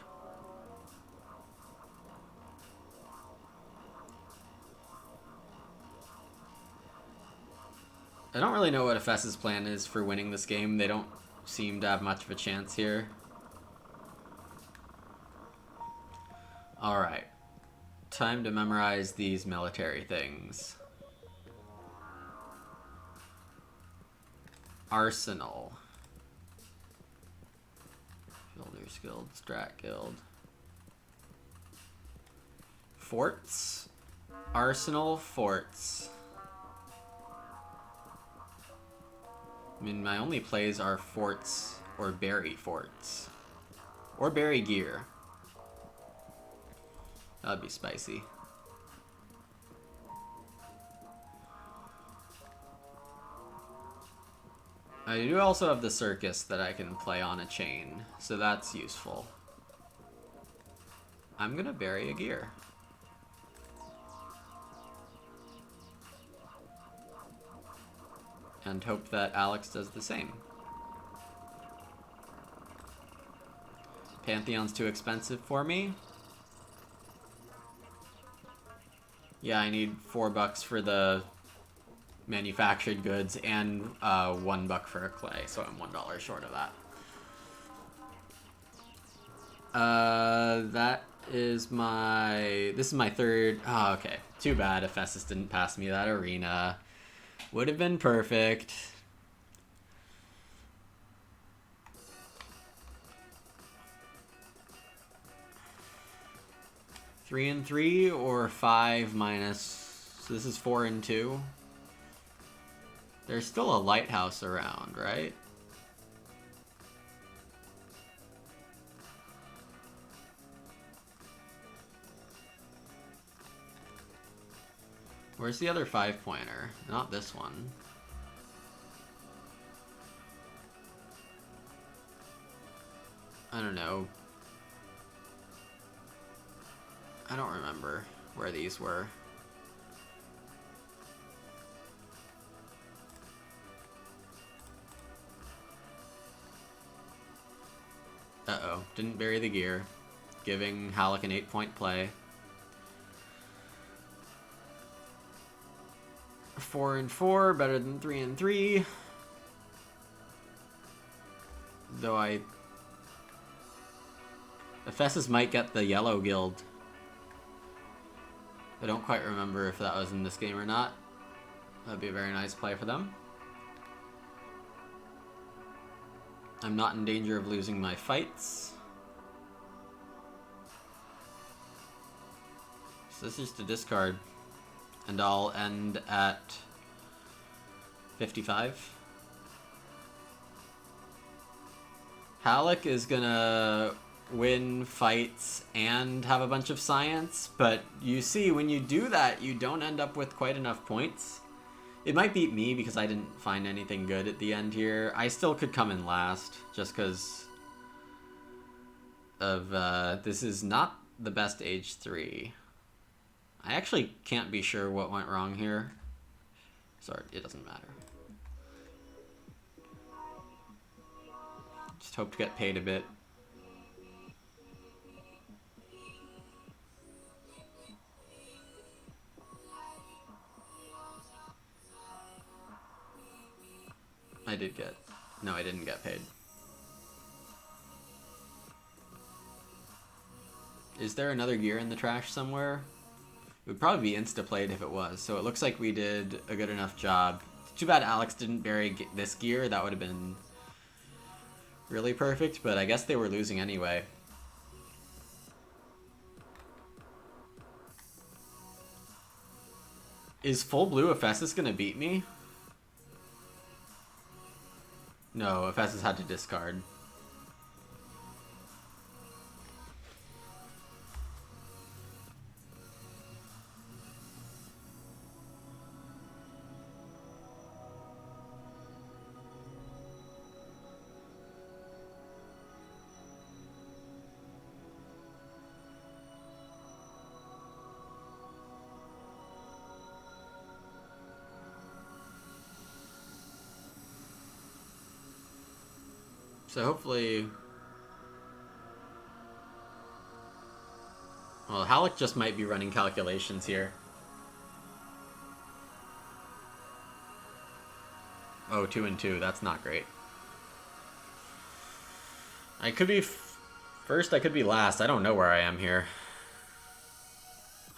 I don't really know what Ephesus' plan is for winning this game. They don't seem to have much of a chance here. Alright. Time to memorize these military things. Arsenal. Builders Guild, Strat Guild. Forts. Arsenal, forts. I mean, my only plays are forts or bury forts. Or bury gear. That'd be spicy. I do also have the circus that I can play on a chain, so that's useful. I'm gonna bury a gear. And hope that Alex does the same. Pantheon's too expensive for me. Yeah, I need $4 for the manufactured goods and $1 for a clay, so I'm $1 short of that. That is my... This is my third... Oh, okay. Too bad Ephesus didn't pass me that arena. Would have been perfect. Three and 3 or 5 minus... So this is 4 and 2. There's still a lighthouse around, right? Where's the other 5-pointer? Not this one. I don't know. I don't remember where these were. Uh-oh. Didn't bury the gear. Giving Halleck an 8-point play. 4 and 4, better than 3 and 3. Though Ephesus might get the yellow guild. I don't quite remember if that was in this game or not. That'd be a very nice play for them. I'm not in danger of losing my fights. So this is to discard. And I'll end at 55. Halleck is gonna win fights and have a bunch of science, but you see, when you do that, you don't end up with quite enough points. It might beat me because I didn't find anything good at the end here. I still could come in last, just because of, this is not the best age 3. I actually can't be sure what went wrong here. Sorry, it doesn't matter. Just hope to get paid a bit. I did get... No, I didn't get paid. Is there another gear in the trash somewhere? It would probably be insta-played if it was, so it looks like we did a good enough job. Too bad Alex didn't bury this gear, that would have been really perfect, but I guess they were losing anyway. Is full blue Ephesus gonna beat me? No, Ephesus had to discard. So hopefully... Well, Halleck just might be running calculations here. Oh, 2 and 2. That's not great. I could be first, I could be last. I don't know where I am here.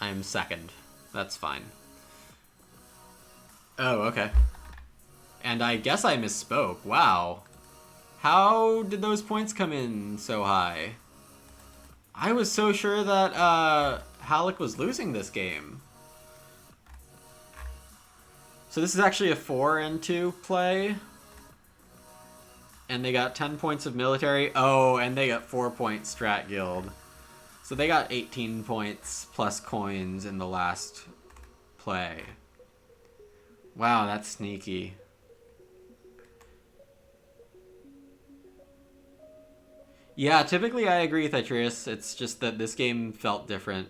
I'm second. That's fine. Oh, okay. And I guess I misspoke. Wow. How did those points come in so high? I was so sure that Halleck was losing this game. So this is actually a 4 and 2 play. And they got 10 points of military. Oh, and they got 4 points strat guild. So they got 18 points plus coins in the last play. Wow, that's sneaky. Yeah, typically I agree with Atreus. It's just that this game felt different.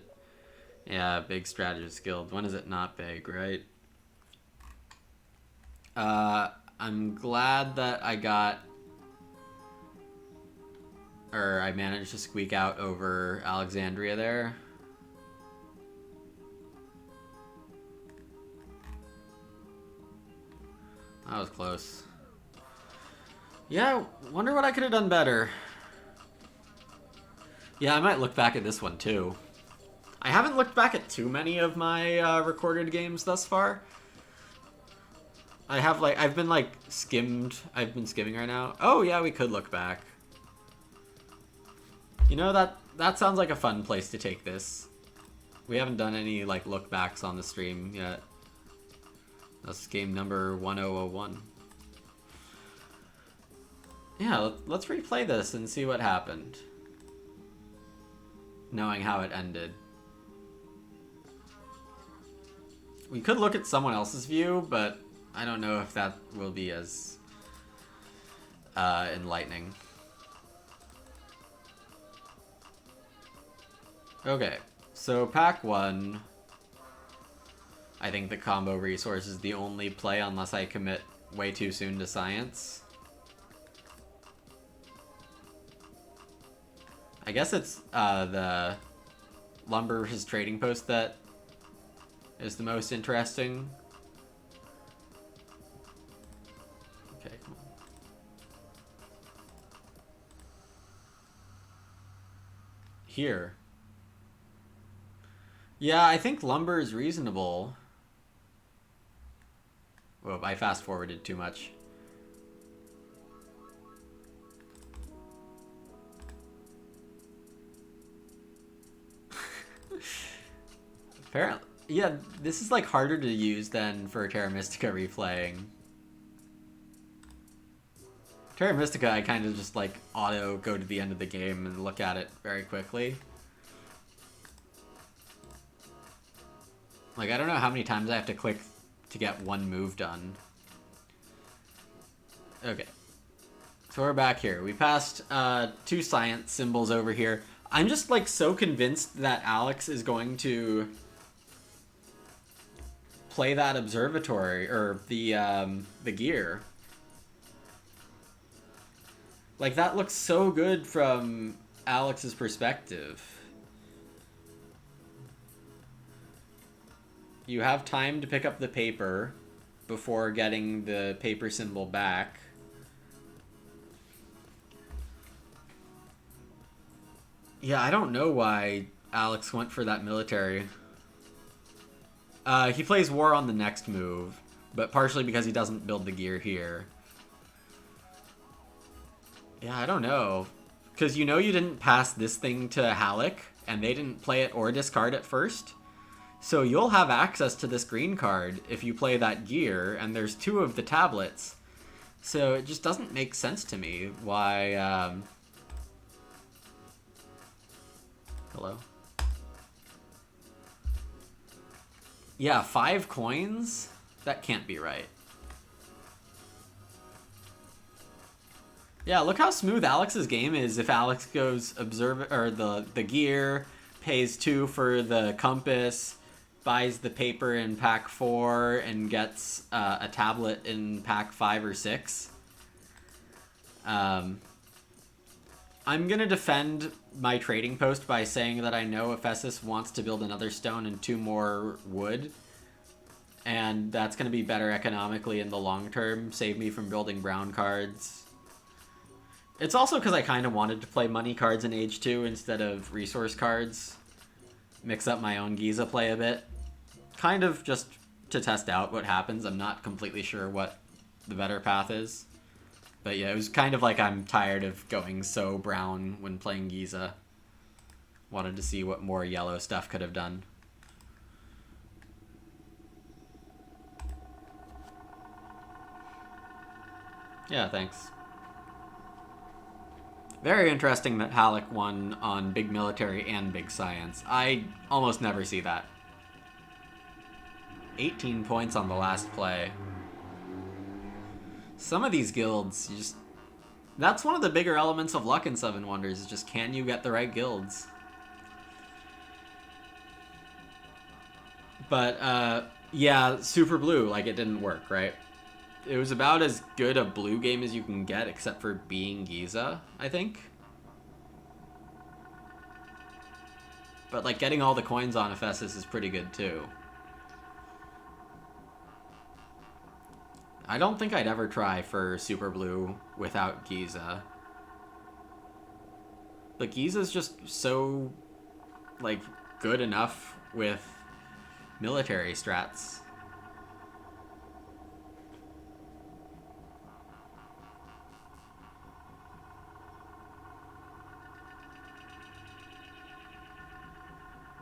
Yeah, big strategist guild. When is it not big, right? I'm glad that I managed to squeak out over Alexandria there. That was close. Yeah, wonder what I could have done better. Yeah, I might look back at this one too. I haven't looked back at too many of my recorded games thus far. I've been skimming right now. Oh yeah, we could look back. You know, that sounds like a fun place to take this. We haven't done any like look backs on the stream yet. That's game number 1001. Yeah, let's replay this and see what happened. Knowing how it ended. We could look at someone else's view, but I don't know if that will be as enlightening. Okay, so pack 1. I think the combo resource is the only play unless I commit way too soon to science. I guess it's the lumber versus trading post that is the most interesting. Okay, come on. Here. Yeah, I think lumber is reasonable. Whoa, I fast forwarded too much. Apparently, yeah, this is like harder to use than for Terra Mystica replaying. Terra Mystica, I kind of just like auto go to the end of the game and look at it very quickly. Like, I don't know how many times I have to click to get one move done. Okay. So we're back here. We passed 2 science symbols over here. I'm just like so convinced that Alex is going to play that observatory or the gear. Like, that looks so good from Alex's perspective. You have time to pick up the paper before getting the paper symbol back. Yeah, I don't know why Alex went for that military. He plays war on the next move, but partially because he doesn't build the gear here. Yeah, I don't know. Because you know you didn't pass this thing to Halleck, and they didn't play it or discard it first. So you'll have access to this green card if you play that gear, and there's 2 of the tablets. So it just doesn't make sense to me why... Hello? Yeah, 5 coins? That can't be right. Yeah, look how smooth Alex's game is if Alex goes the gear, pays 2 for the compass, buys the paper in pack 4, and gets a tablet in pack 5 or 6. I'm gonna defend my trading post by saying that I know Ephesus wants to build another stone and 2 more wood, and that's gonna be better economically in the long term, save me from building brown cards. It's also because I kind of wanted to play money cards in Age 2 instead of resource cards. Mix up my own Giza play a bit. Kind of just to test out what happens. I'm not completely sure what the better path is. But yeah, it was kind of like I'm tired of going so brown when playing Giza. Wanted to see what more yellow stuff could have done. Yeah, thanks. Very interesting that Halleck won on Big Military and Big Science. I almost never see that. 18 points on the last play. Some of these guilds, you just... That's one of the bigger elements of luck in Seven Wonders, is just can you get the right guilds? But, yeah, Super Blue, like, it didn't work, right? It was about as good a blue game as you can get, except for being Giza, I think. But, like, getting all the coins on Ephesus is pretty good, too. I don't think I'd ever try for Super Blue without Giza. But Giza's just so, like, good enough with military strats.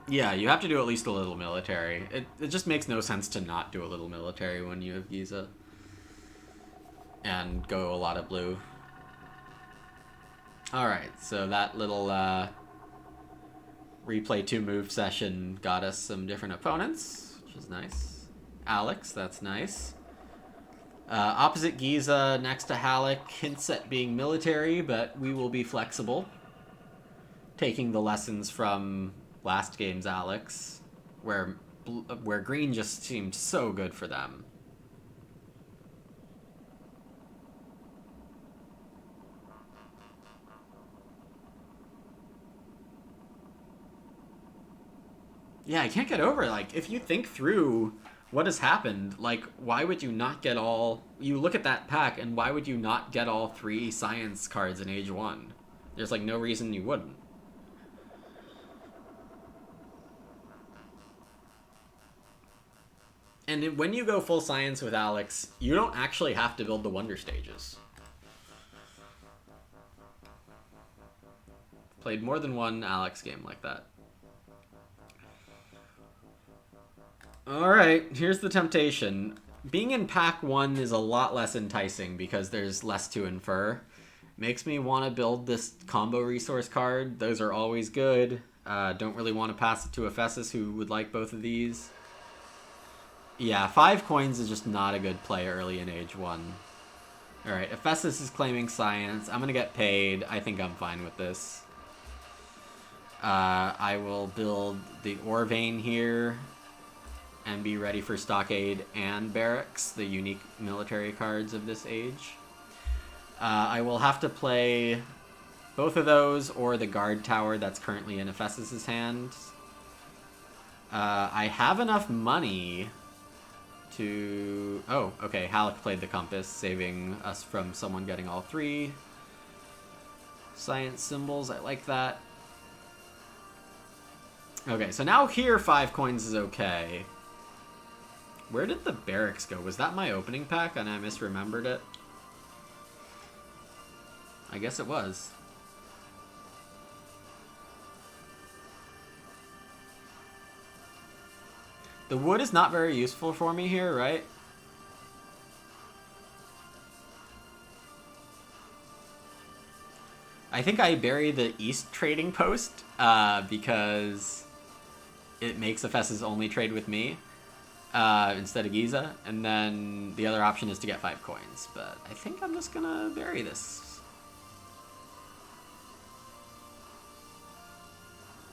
Yeah, you have to do at least a little military. It just makes no sense to not do a little military when you have Giza. And go a lot of blue. Alright, so that little replay 2 move session got us some different opponents, which is nice. Alex, that's nice. Opposite Giza next to Halleck hints at being military, but we will be flexible. Taking the lessons from last game's Alex, where green just seemed so good for them. Yeah, I can't get over it. Like, if you think through what has happened, like, why would you not get all... You look at that pack, and why would you not get all 3 science cards in Age 1? There's, like, no reason you wouldn't. And when you go full science with Alex, you don't actually have to build the Wonder Stages. Played more than one Alex game like that. Alright, here's the temptation. Being in pack 1 is a lot less enticing because there's less to infer. Makes me want to build this combo resource card. Those are always good. Don't really want to pass it to Ephesus, who would like both of these. Yeah, 5 coins is just not a good play early in Age 1. Alright, Ephesus is claiming science. I'm going to get paid. I think I'm fine with this. I will build the Ore Vein here and be ready for Stockade and Barracks, the unique military cards of this age. I will have to play both of those or the Guard Tower that's currently in Ephesus' hand. I have enough money to... Oh, okay, Halleck played the Compass, saving us from someone getting all 3 science symbols. I like that. Okay, so now here 5 coins is okay. Where did the Barracks go? Was that my opening pack and I misremembered it? I guess it was. The wood is not very useful for me here, right? I think I bury the East trading post because it makes Ephesus only trade with me instead of Giza. And then the other option is to get 5 coins. But I think I'm just going to bury this.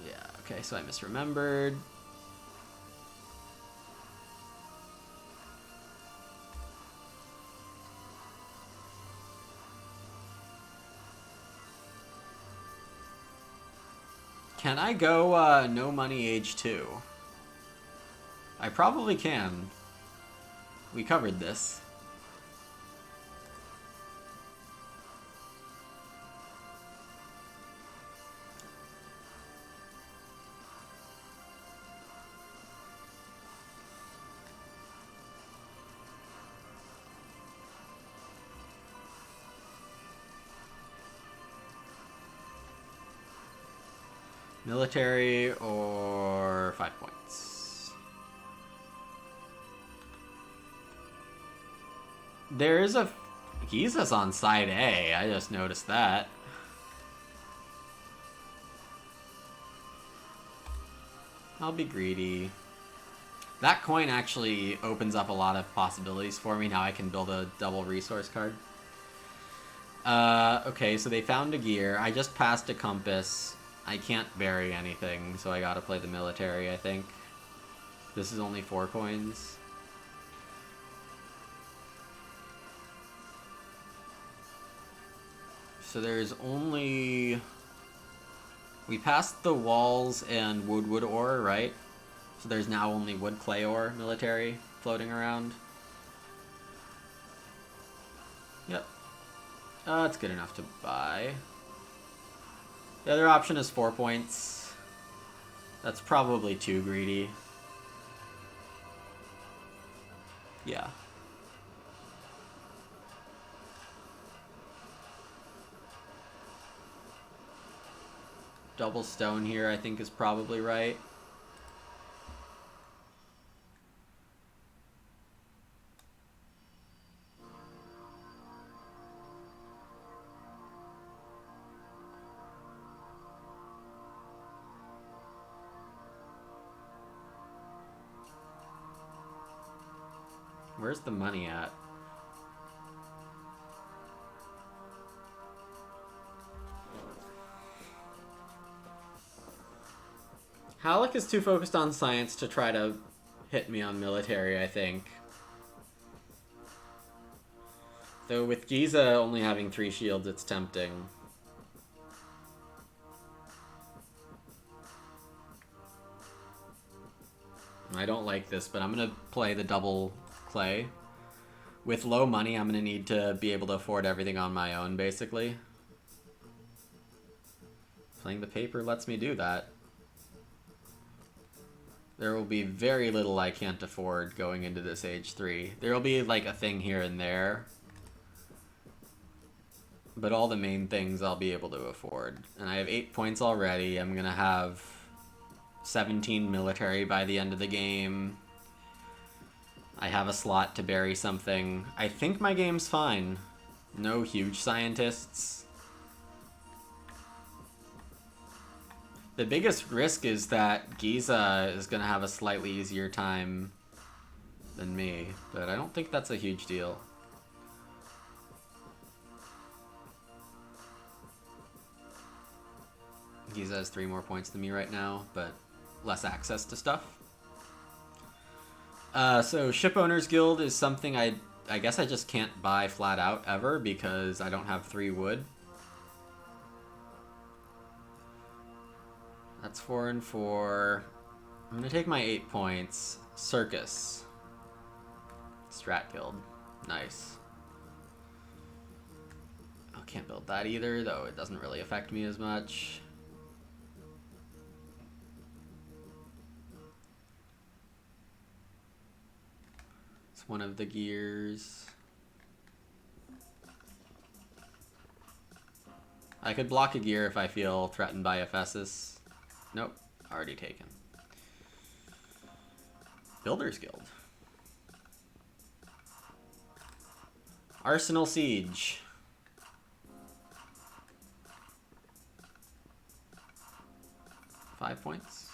Yeah, okay, so I misremembered. Can I go no money Age 2? I probably can. We covered this. Military or 5 points. There is a... Giza's on side A. I just noticed that. I'll be greedy. That coin actually opens up a lot of possibilities for me. Now I can build a double resource card. Okay, so they found a gear. I just passed a compass. I can't bury anything, so I gotta play the military, I think. This is only 4 coins. So there's only... We passed the walls and wood ore, right? So there's now only wood clay ore military floating around. Yep. It's good enough to buy. The other option is 4 points. That's probably too greedy. Yeah. Double stone here, I think, is probably right. Where's the money at? Halleck is too focused on science to try to hit me on military, I think. Though with Giza only having 3 shields, it's tempting. I don't like this, but I'm going to play the double clay. With low money, I'm going to need to be able to afford everything on my own, basically. Playing the paper lets me do that. There will be very little I can't afford going into this age 3. There will be like a thing here and there. But all the main things I'll be able to afford. And I have 8 points already. I'm going to have 17 military by the end of the game. I have a slot to bury something. I think my game's fine. No huge scientists. The biggest risk is that Giza is going to have a slightly easier time than me, but I don't think that's a huge deal. Giza has 3 more points than me right now, but less access to stuff. So Ship Owners Guild is something I guess I just can't buy flat out ever because I don't have 3 wood. That's 4 and 4. I'm gonna take my 8 points. Circus. Strat Guild. Nice. I can't build that either, though it doesn't really affect me as much. It's one of the gears. I could block a gear if I feel threatened by Ephesus. Nope, already taken. Builders Guild. Arsenal Siege. Five points.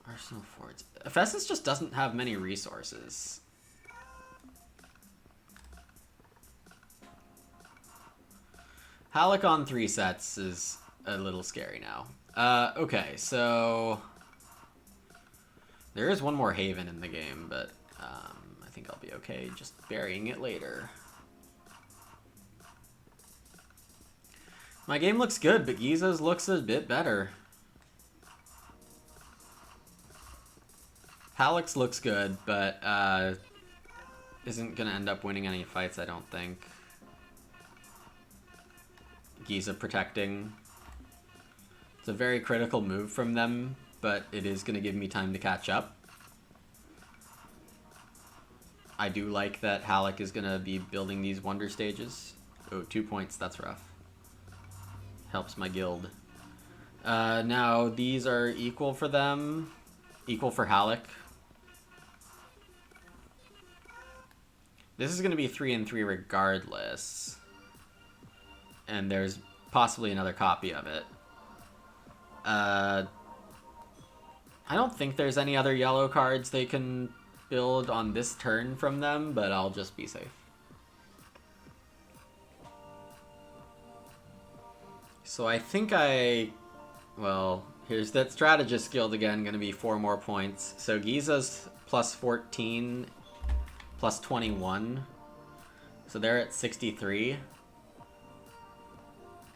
Arsenal Forts. Ephesus just doesn't have many resources. Halleck on 3 sets is a little scary now. Okay, so there is one more haven in the game, but I think I'll be okay just burying it later. My game looks good, but Giza's looks a bit better. Halleck's looks good, but isn't going to end up winning any fights, I don't think. Giza protecting. It's a very critical move from them, but it is going to give me time to catch up. I do like that Halleck is going to be building these wonder stages. Oh, 2 points, that's rough. Helps my guild. Now, these are equal for them. Equal for Halleck. This is going to be 3 and 3 regardless. And there's possibly another copy of it. I don't think there's any other yellow cards they can build on this turn from them, but I'll just be safe. So I think well, here's that Strategist Guild again, going to be 4 more points. So Giza's plus 14, plus 21. So they're at 63.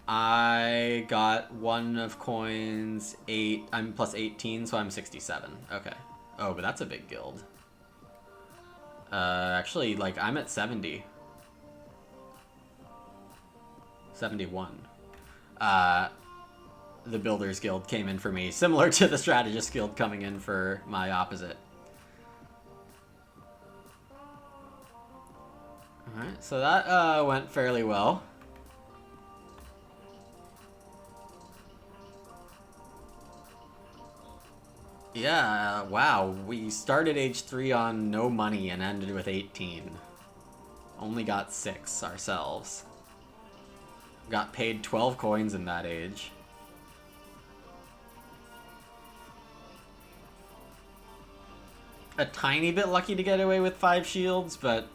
I got 1 of coins, 8. I'm plus 18, so I'm 67. Okay. Oh, but that's a big guild. Actually, like, I'm at 70. 71. The Builders Guild came in for me, similar to the Strategist Guild coming in for my opposite. Alright, so that went fairly well. Yeah, wow. We started age 3 on no money and ended with 18. Only got 6 ourselves. Got paid 12 coins in that age. A tiny bit lucky to get away with 5 shields, but...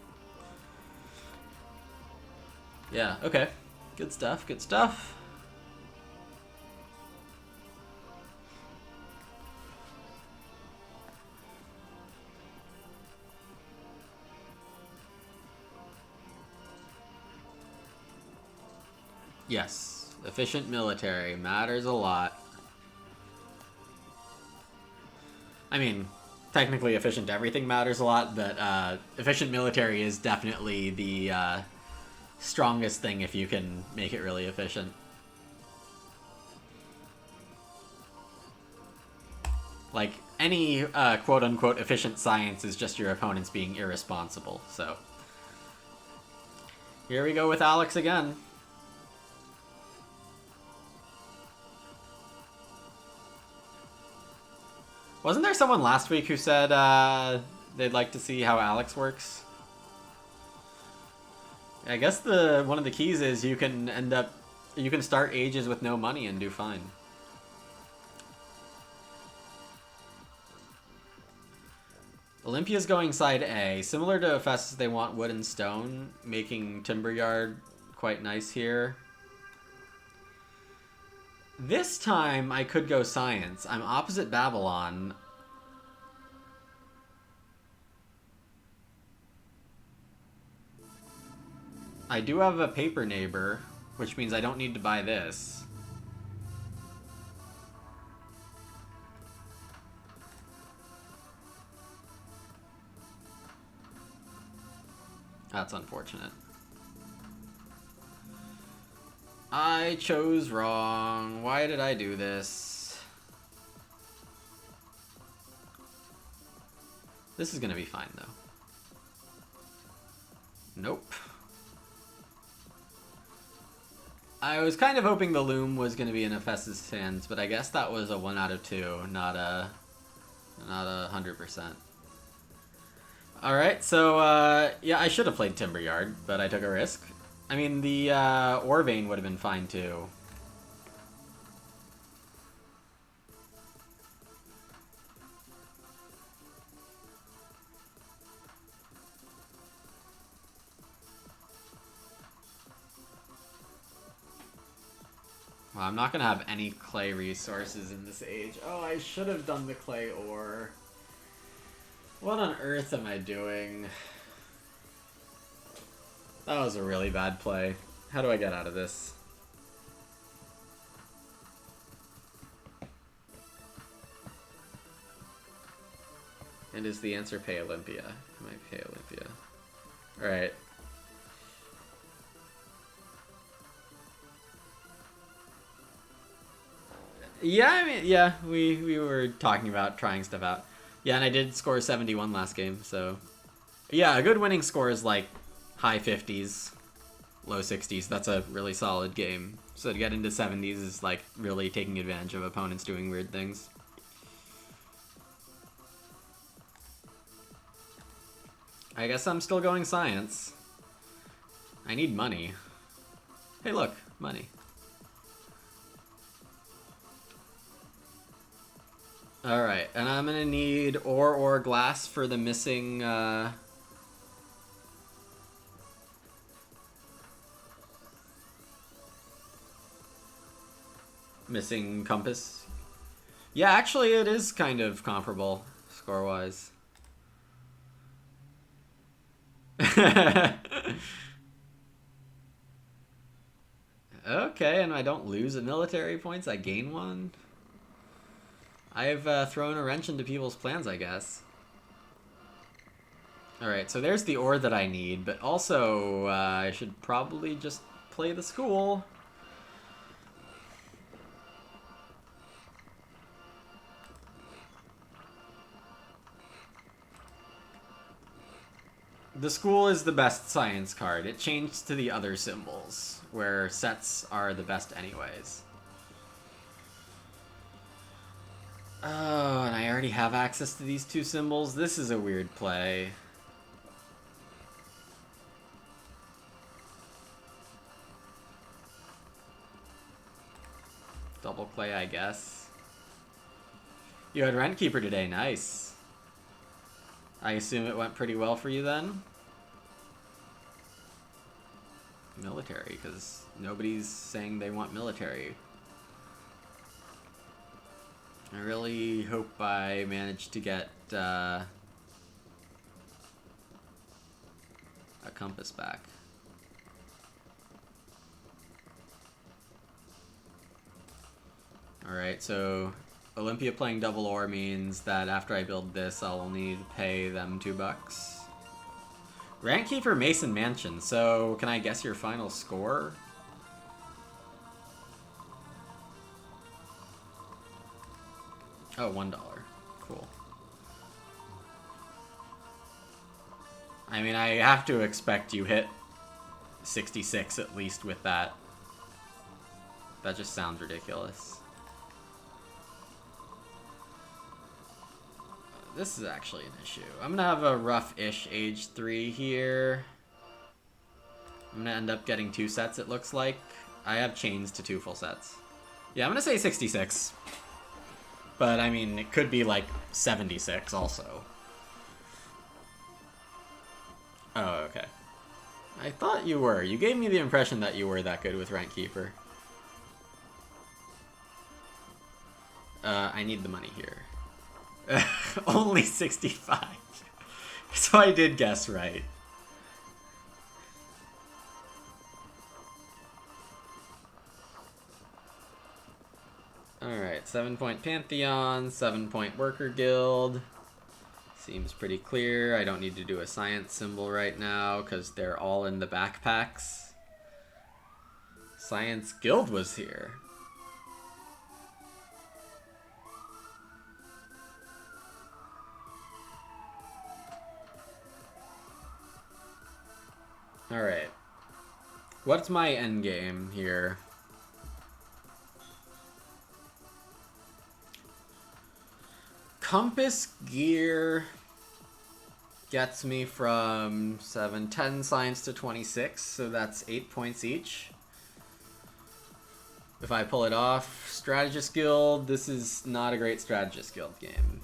yeah, okay. Good stuff, good stuff. Yes, efficient military matters a lot. I mean, technically efficient everything matters a lot, but efficient military is definitely the strongest thing if you can make it really efficient. Like, any quote-unquote efficient science is just your opponents being irresponsible, so... here we go with Alex again. Wasn't there someone last week who said they'd like to see how Alex works? I guess one of the keys is you can start ages with no money and do fine. Olympia's going side A. Similar to Ephesus, they want wood and stone, making Timberyard quite nice here. This time, I could go science. I'm opposite Babylon. I do have a paper neighbor, which means I don't need to buy this. That's unfortunate. I chose wrong. Why did I do this? This is gonna be fine, though. Nope. I was kind of hoping the loom was gonna be in Ephesus' hands, but I guess that was a 1 out of 2, not a 100%. Alright, so, yeah, I should have played Timberyard, but I took a risk. I mean, the ore vein would have been fine, too. Well, I'm not going to have any clay resources in this age. Oh, I should have done the clay ore. What on earth am I doing? That was a really bad play. How do I get out of this? And is the answer pay Olympia? I might pay Olympia. Alright. Yeah, I mean, yeah, we were talking about trying stuff out. Yeah, and I did score 71 last game, so... yeah, a good winning score is like high 50s, low 60s. That's a really solid game. So to get into 70s is like really taking advantage of opponents doing weird things. I guess I'm still going science. I need money. Hey look, money. Alright, and I'm gonna need ore or glass for the missing, missing compass. Yeah, actually it is kind of comparable, score-wise. Okay, and I don't lose a military points, I gain one. I've thrown a wrench into people's plans, I guess. Alright, so there's the ore that I need, but also I should probably just play the school. The school is the best science card. It changed to the other symbols, where sets are the best anyways. Oh, and I already have access to these two symbols? This is a weird play. Double play, I guess. You had Rentkeeper today, nice. I assume it went pretty well for you then? Military, because nobody's saying they want military. I really hope I manage to get a compass back. Alright, so Olympia playing double ore means that after I build this, I'll only need to pay them $2. Rantkeeper Mason Mansion, so can I guess your final score? Oh, $1. Cool. I mean, I have to expect you hit 66 at least with that. That just sounds ridiculous. This is actually an issue. I'm gonna have a rough-ish age 3 here. I'm gonna end up getting 2 sets, it looks like. I have chains to 2 full sets. Yeah, I'm gonna say 66. But, I mean, it could be, like, 76 also. Oh, okay. I thought you were. You gave me the impression that you were that good with Rentkeeper. I need the money here. Only 65. So I did guess right. Alright, 7-point Pantheon, 7-point Worker Guild. Seems pretty clear. I don't need to do a science symbol right now because they're all in the backpacks. Science Guild was here. Alright. What's my end game here? Compass Gear gets me from 10 science to 26, so that's 8 points each. If I pull it off, Strategist Guild, this is not a great Strategist Guild game.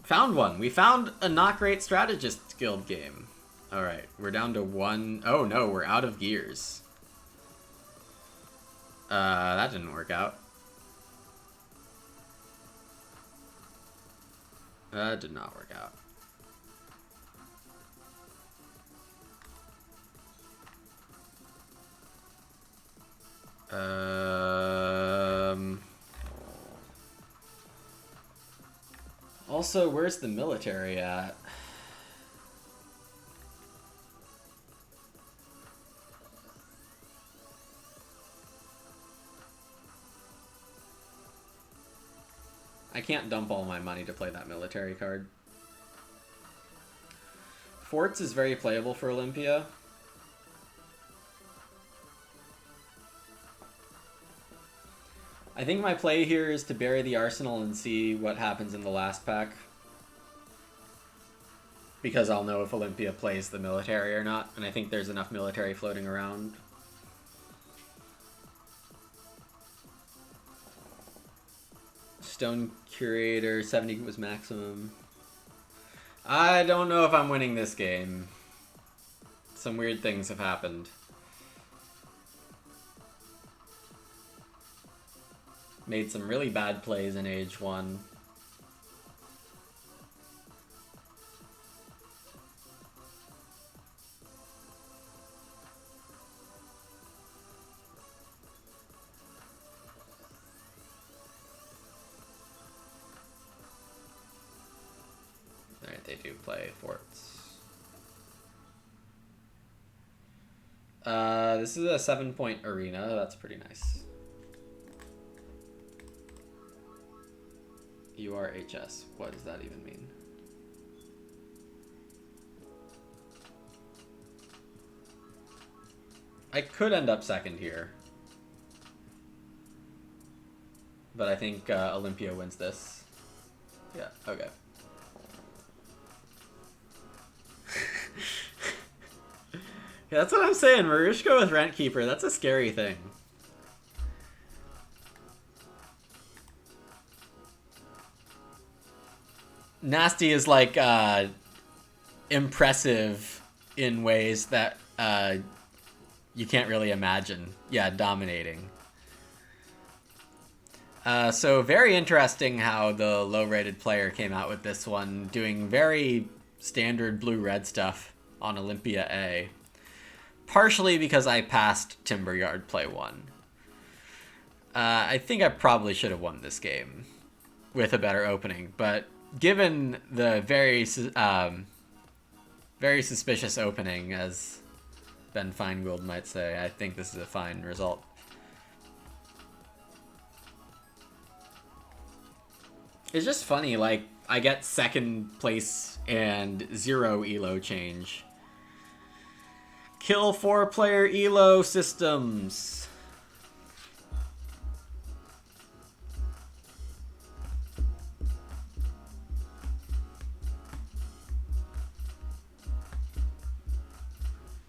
Found one. We found a not great Strategist Guild game. Alright, we're down to 1. Oh no, we're out of gears. That didn't work out. That did not work out. Also, where's the military at? I can't dump all my money to play that military card. Forts is very playable for Olympia. I think my play here is to bury the arsenal and see what happens in the last pack. Because I'll know if Olympia plays the military or not, and I think there's enough military floating around. Stone Curator, 70 was maximum. I don't know if I'm winning this game. Some weird things have happened. Made some really bad plays in Age 1. Alright, they do play forts. This is a 7-point arena. That's pretty nice. URHS. What does that even mean? I could end up second here. But I think Olympia wins this. Yeah, okay. Yeah, that's what I'm saying. Marushka with Rentkeeper. That's a scary thing. Nasty is like impressive in ways that you can't really imagine. Yeah, dominating. So very interesting how the low-rated player came out with this one, doing very standard blue-red stuff on Olympia A. Partially because I passed Timberyard play 1. I think I probably should have won this game with a better opening, but given the very suspicious opening, as Ben Feingold might say, I think this is a fine result. It's just funny, like, I get second place and 0 elo change. Kill 4-player elo systems.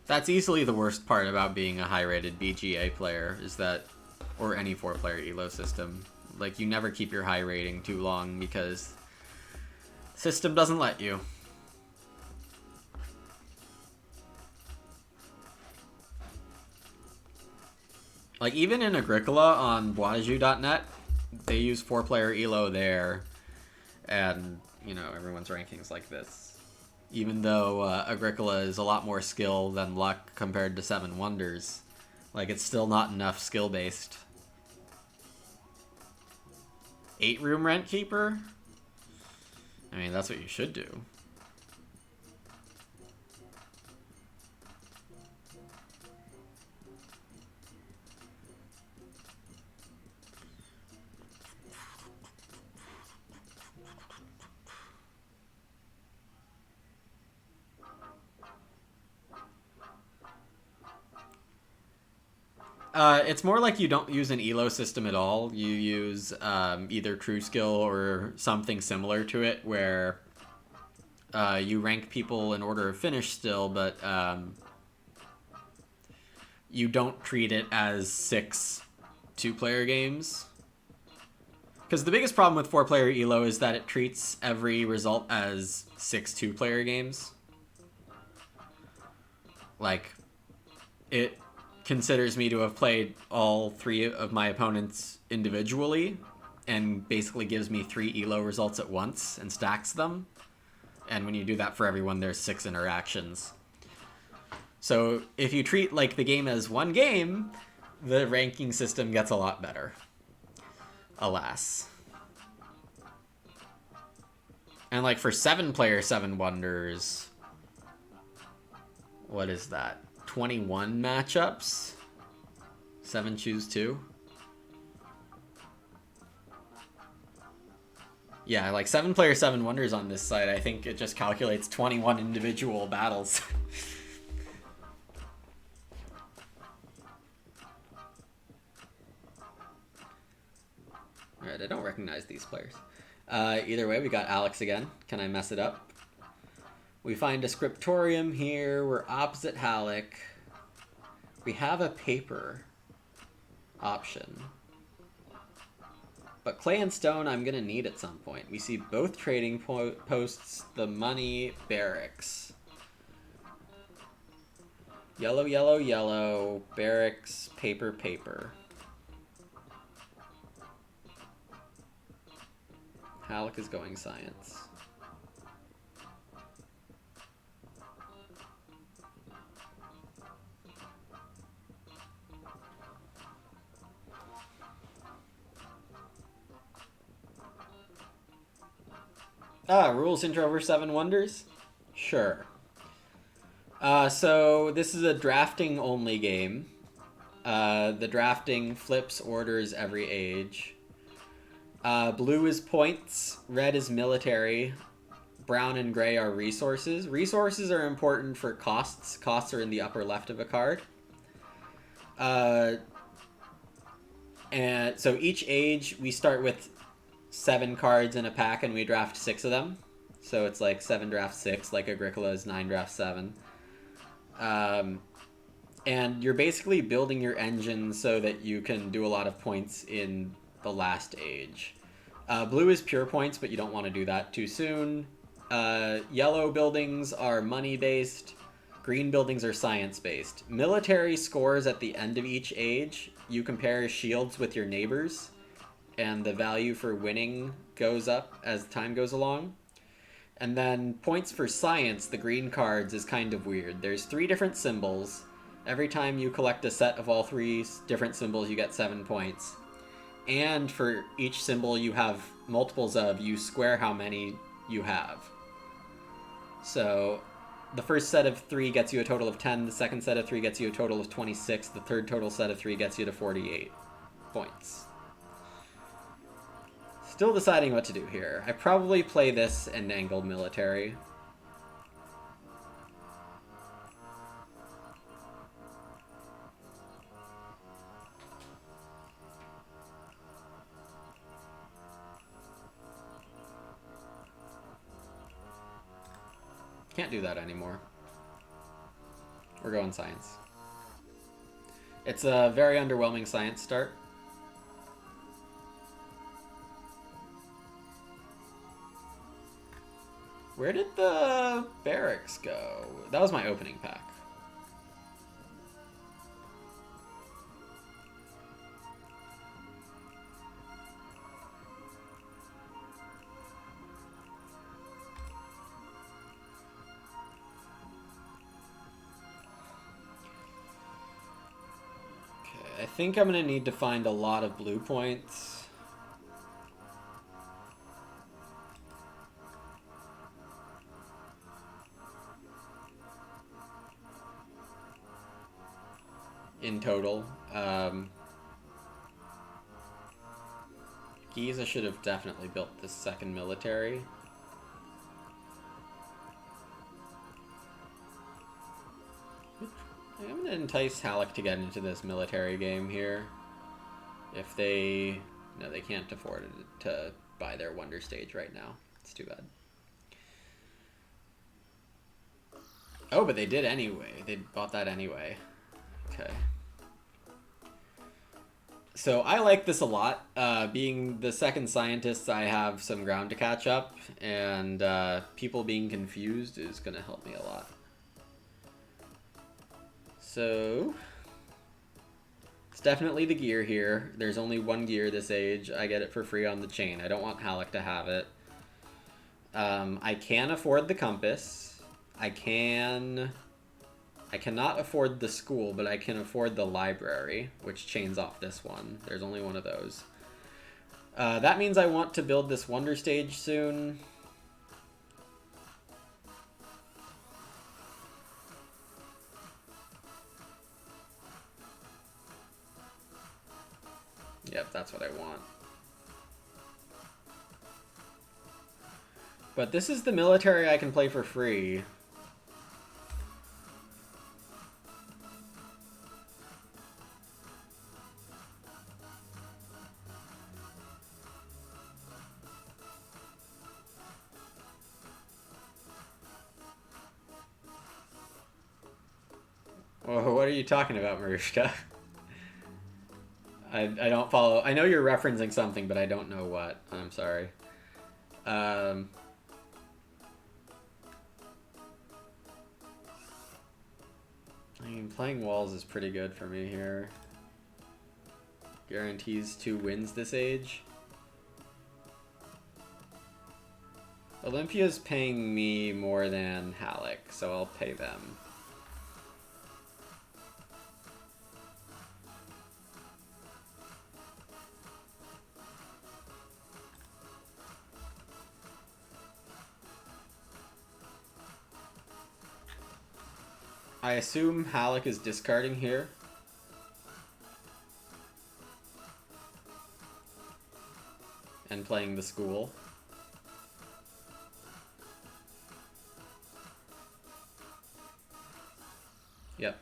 That's easily the worst part about being a high-rated BGA player, is that, or any 4-player elo system, like, you never keep your high rating too long because the system doesn't let you. Like, even in Agricola on Boisdejeu.net, they use 4-player elo there, and, you know, everyone's rankings like this. Even though Agricola is a lot more skill than luck compared to 7 Wonders, like, it's still not enough skill-based. 8-room Rentkeeper? I mean, that's what you should do. It's more like you don't use an elo system at all. You use either True Skill or something similar to it, where you rank people in order of finish still, but you don't treat it as 6 2-player games. Because the biggest problem with 4-player elo is that it treats every result as 6 2-player games. Like, it considers me to have played all 3 of my opponents individually and basically gives me 3 elo results at once and stacks them. And when you do that for everyone, there's 6 interactions. So if you treat like the game as one game, the ranking system gets a lot better. Alas. And like for 7-player 7 Wonders, what is that? 21 matchups? 7 choose 2? Yeah, like 7-player 7 Wonders on this site, I think it just calculates 21 individual battles. Alright, I don't recognize these players. Either way, we got Alex again. Can I mess it up? We find a Scriptorium here. We're opposite Halleck. We have a paper option. But clay and stone I'm going to need at some point. We see both trading posts, the money, barracks. Yellow, yellow, yellow, barracks, paper, paper. Halleck is going science. Rules intro over 7 Wonders? Sure. So this is a drafting only game. The drafting flips orders every age. Blue is points, red is military, brown and gray are resources. Resources are important for costs. Costs are in the upper left of a card. And so each age, we start with 7 cards in a pack and we draft 6 of them. So it's like 7 draft 6, like Agricola is 9 draft 7. And you're basically building your engine so that you can do a lot of points in the last age. Blue is pure points, but you don't want to do that too soon. Yellow buildings are money-based. Green buildings are science-based. Military scores at the end of each age. You compare shields with your neighbors, and the value for winning goes up as time goes along. And then points for science, the green cards, is kind of weird. There's 3 different symbols. Every time you collect a set of all 3 different symbols, you get 7 points. And for each symbol you have multiples of, you square how many you have. So the first set of 3 gets you a total of 10, the second set of 3 gets you a total of 26, the third total set of 3 gets you to 48 points. Still deciding what to do here. I probably play this and angled military. Can't do that anymore. We're going science. It's a very underwhelming science start. Where did the barracks go? That was my opening pack. Okay, I think I'm gonna need to find a lot of blue points. In total. Giza should have definitely built the second military. I'm gonna entice Halleck to get into this military game here. If they... No, they can't afford to buy their Wonder Stage right now. It's too bad. Oh, but they did anyway. They bought that anyway. Okay. So I like this a lot. Being the second scientist, I have some ground to catch up, and people being confused is going to help me a lot. So it's definitely the gear here. There's only 1 gear this age. I get it for free on the chain. I don't want Halleck to have it. I can afford the compass. I cannot afford the school, but I can afford the library, which chains off this one. There's only 1 of those. That means I want to build this Wonder Stage soon. Yep, that's what I want. But this is the military I can play for free. Oh, what are you talking about, Marushka? I don't follow. I know you're referencing something, but I don't know what. I'm sorry. I mean, playing walls is pretty good for me here. Guarantees 2 wins this age. Olympia's paying me more than Halleck, so I'll pay them. I assume Halleck is discarding here. And playing the school. Yep.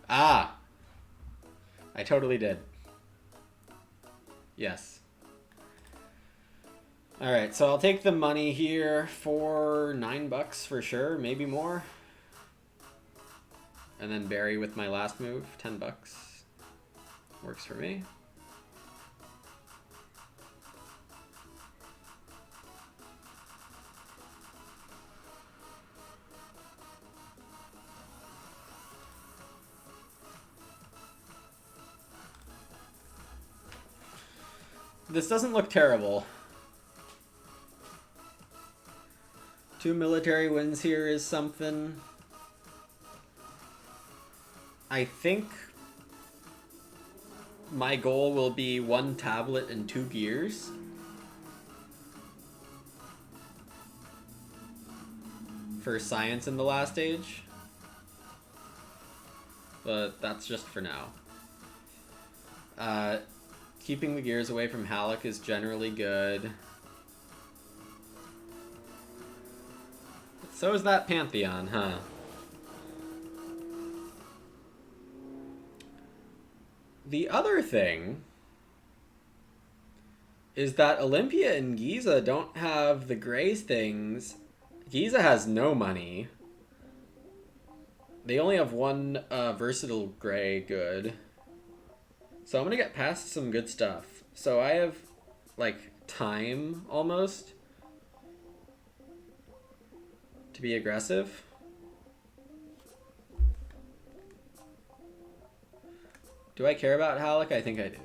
Ah! I totally did. Yes. Alright, so I'll take the money here for $9 for sure, maybe more. And then bury with my last move, $10. Works for me. This doesn't look terrible. 2 military wins here is something. I think my goal will be 1 tablet and 2 gears. For science in the last age. But that's just for now. Keeping the gears away from Halleck is generally good. So is that Pantheon, huh? The other thing is that Olympia and Giza don't have the gray things. Giza has no money. They only have 1 versatile gray good. So I'm gonna get past some good stuff. So I have, like, time, almost, to be aggressive. Do I care about Halleck? I think I do.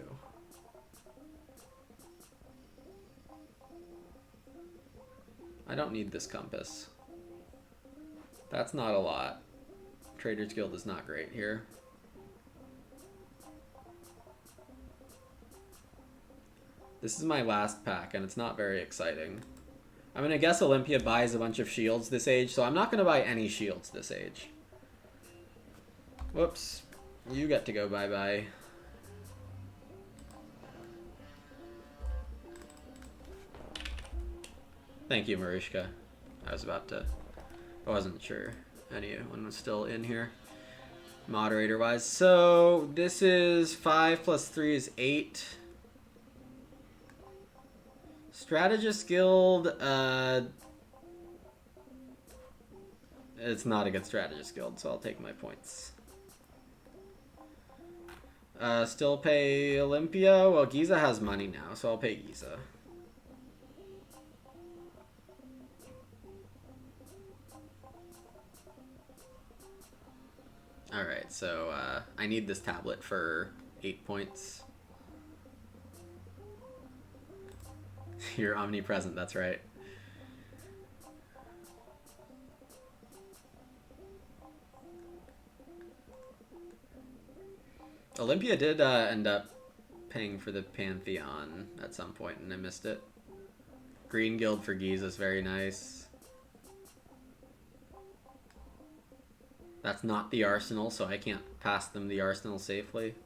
I don't need this compass. That's not a lot. Trader's Guild is not great here. This is my last pack, and it's not very exciting. I'm gonna guess Olympia buys a bunch of shields this age, so I'm not gonna buy any shields this age. Whoops. You get to go bye-bye. Thank you, Marishka. I wasn't sure anyone was still in here, moderator-wise. So, this is 5 plus 3 is 8. Strategist Guild, it's not a good Strategist Guild, so I'll take my points. Still pay Olympia? Well, Giza has money now, so I'll pay Giza. Alright, so I need this tablet for 8 points. You're omnipresent, that's right. Olympia did end up paying for the Pantheon at some point, and I missed it. Green Guild for Giza is very nice. That's not the Arsenal, so I can't pass them the Arsenal safely.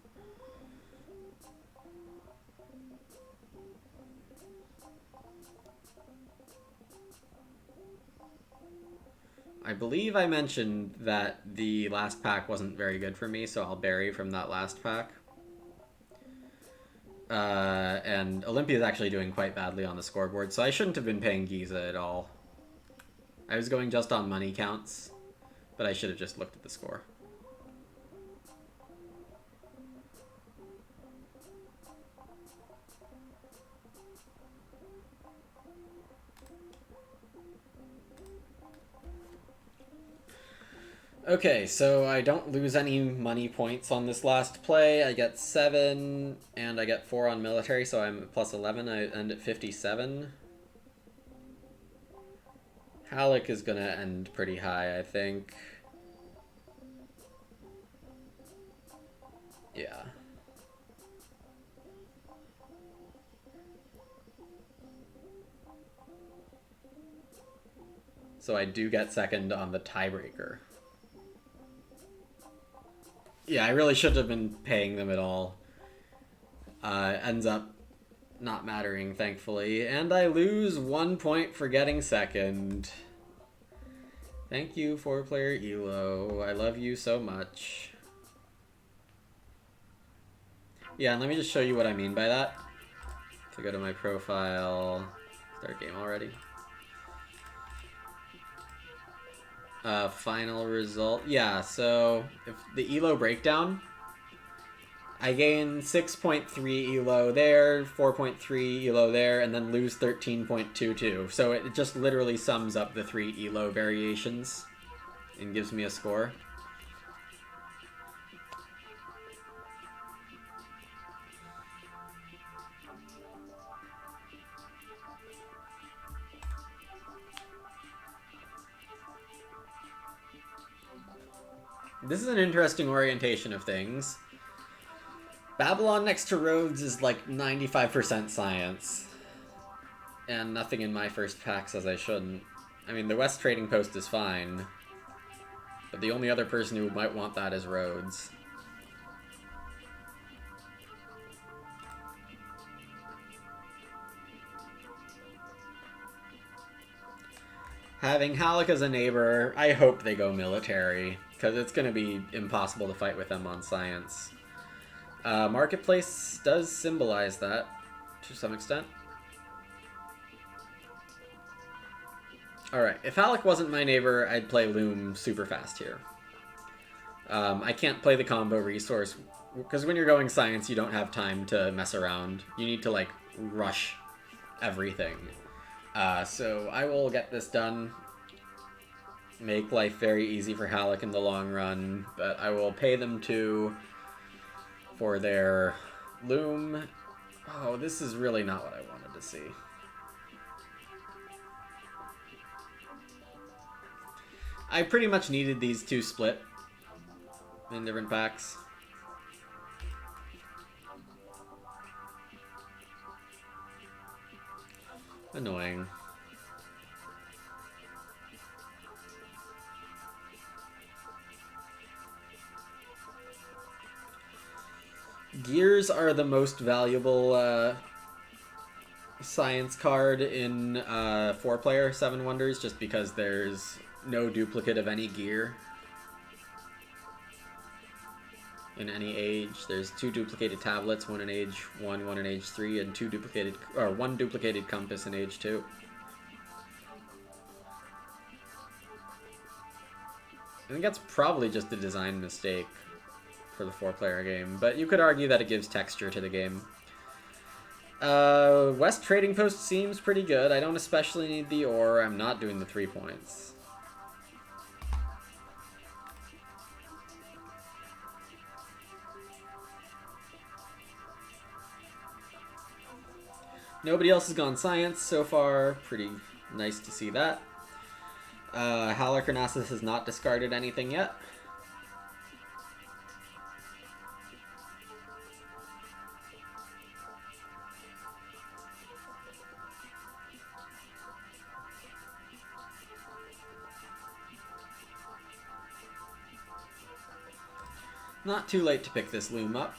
I believe I mentioned that the last pack wasn't very good for me, so I'll bury from that last pack. And Olympia is actually doing quite badly on the scoreboard, so I shouldn't have been paying Giza at all. I was going just on money counts, but I should have just looked at the score. Okay, so I don't lose any money points on this last play. I get 7, and I get 4 on military, so I'm at plus 11. I end at 57. Halleck is going to end pretty high, I think. Yeah. So I do get second on the tiebreaker. Yeah, I really shouldn't have been paying them at all. Ends up not mattering, thankfully. And I lose 1 point for getting second. Thank you, 4-player Elo. I love you so much. Yeah, and let me just show you what I mean by that. So go to my profile. Start game already. Final result. Yeah, so if the Elo breakdown, I gain 6.3 Elo there, 4.3 Elo there, and then lose 13.22. So it just literally sums up the 3 Elo variations and gives me a score. This is an interesting orientation of things. Babylon next to Rhodes is like 95% science. And nothing in my first pack says I shouldn't. I mean, the West Trading Post is fine. But the only other person who might want that is Rhodes. Having Halleck as a neighbor, I hope they go military, because it's going to be impossible to fight with them on science. Marketplace does symbolize that, to some extent. Alright, if Halleck wasn't my neighbor, I'd play Loom super fast here. I can't play the combo resource, because when you're going science, you don't have time to mess around. You need to, like, rush everything. So I will get this done. Make life very easy for Halleck in the long run, but I will pay them for their Loom. Oh, this is really not what I wanted to see. I pretty much needed these two split in different packs. Annoying. Gears are the most valuable science card in 4-player 7 Wonders, just because there's no duplicate of any gear in any age. There's 2 duplicated tablets, one in age 1, one in age 3, and 1 duplicated compass in age 2. I think that's probably just a design mistake for the 4-player game, but you could argue that it gives texture to the game. West Trading Post seems pretty good. I don't especially need the ore. I'm not doing the 3 points. Nobody else has gone science so far. Pretty nice to see that. Halicarnassus has not discarded anything yet. Not too late to pick this Loom up.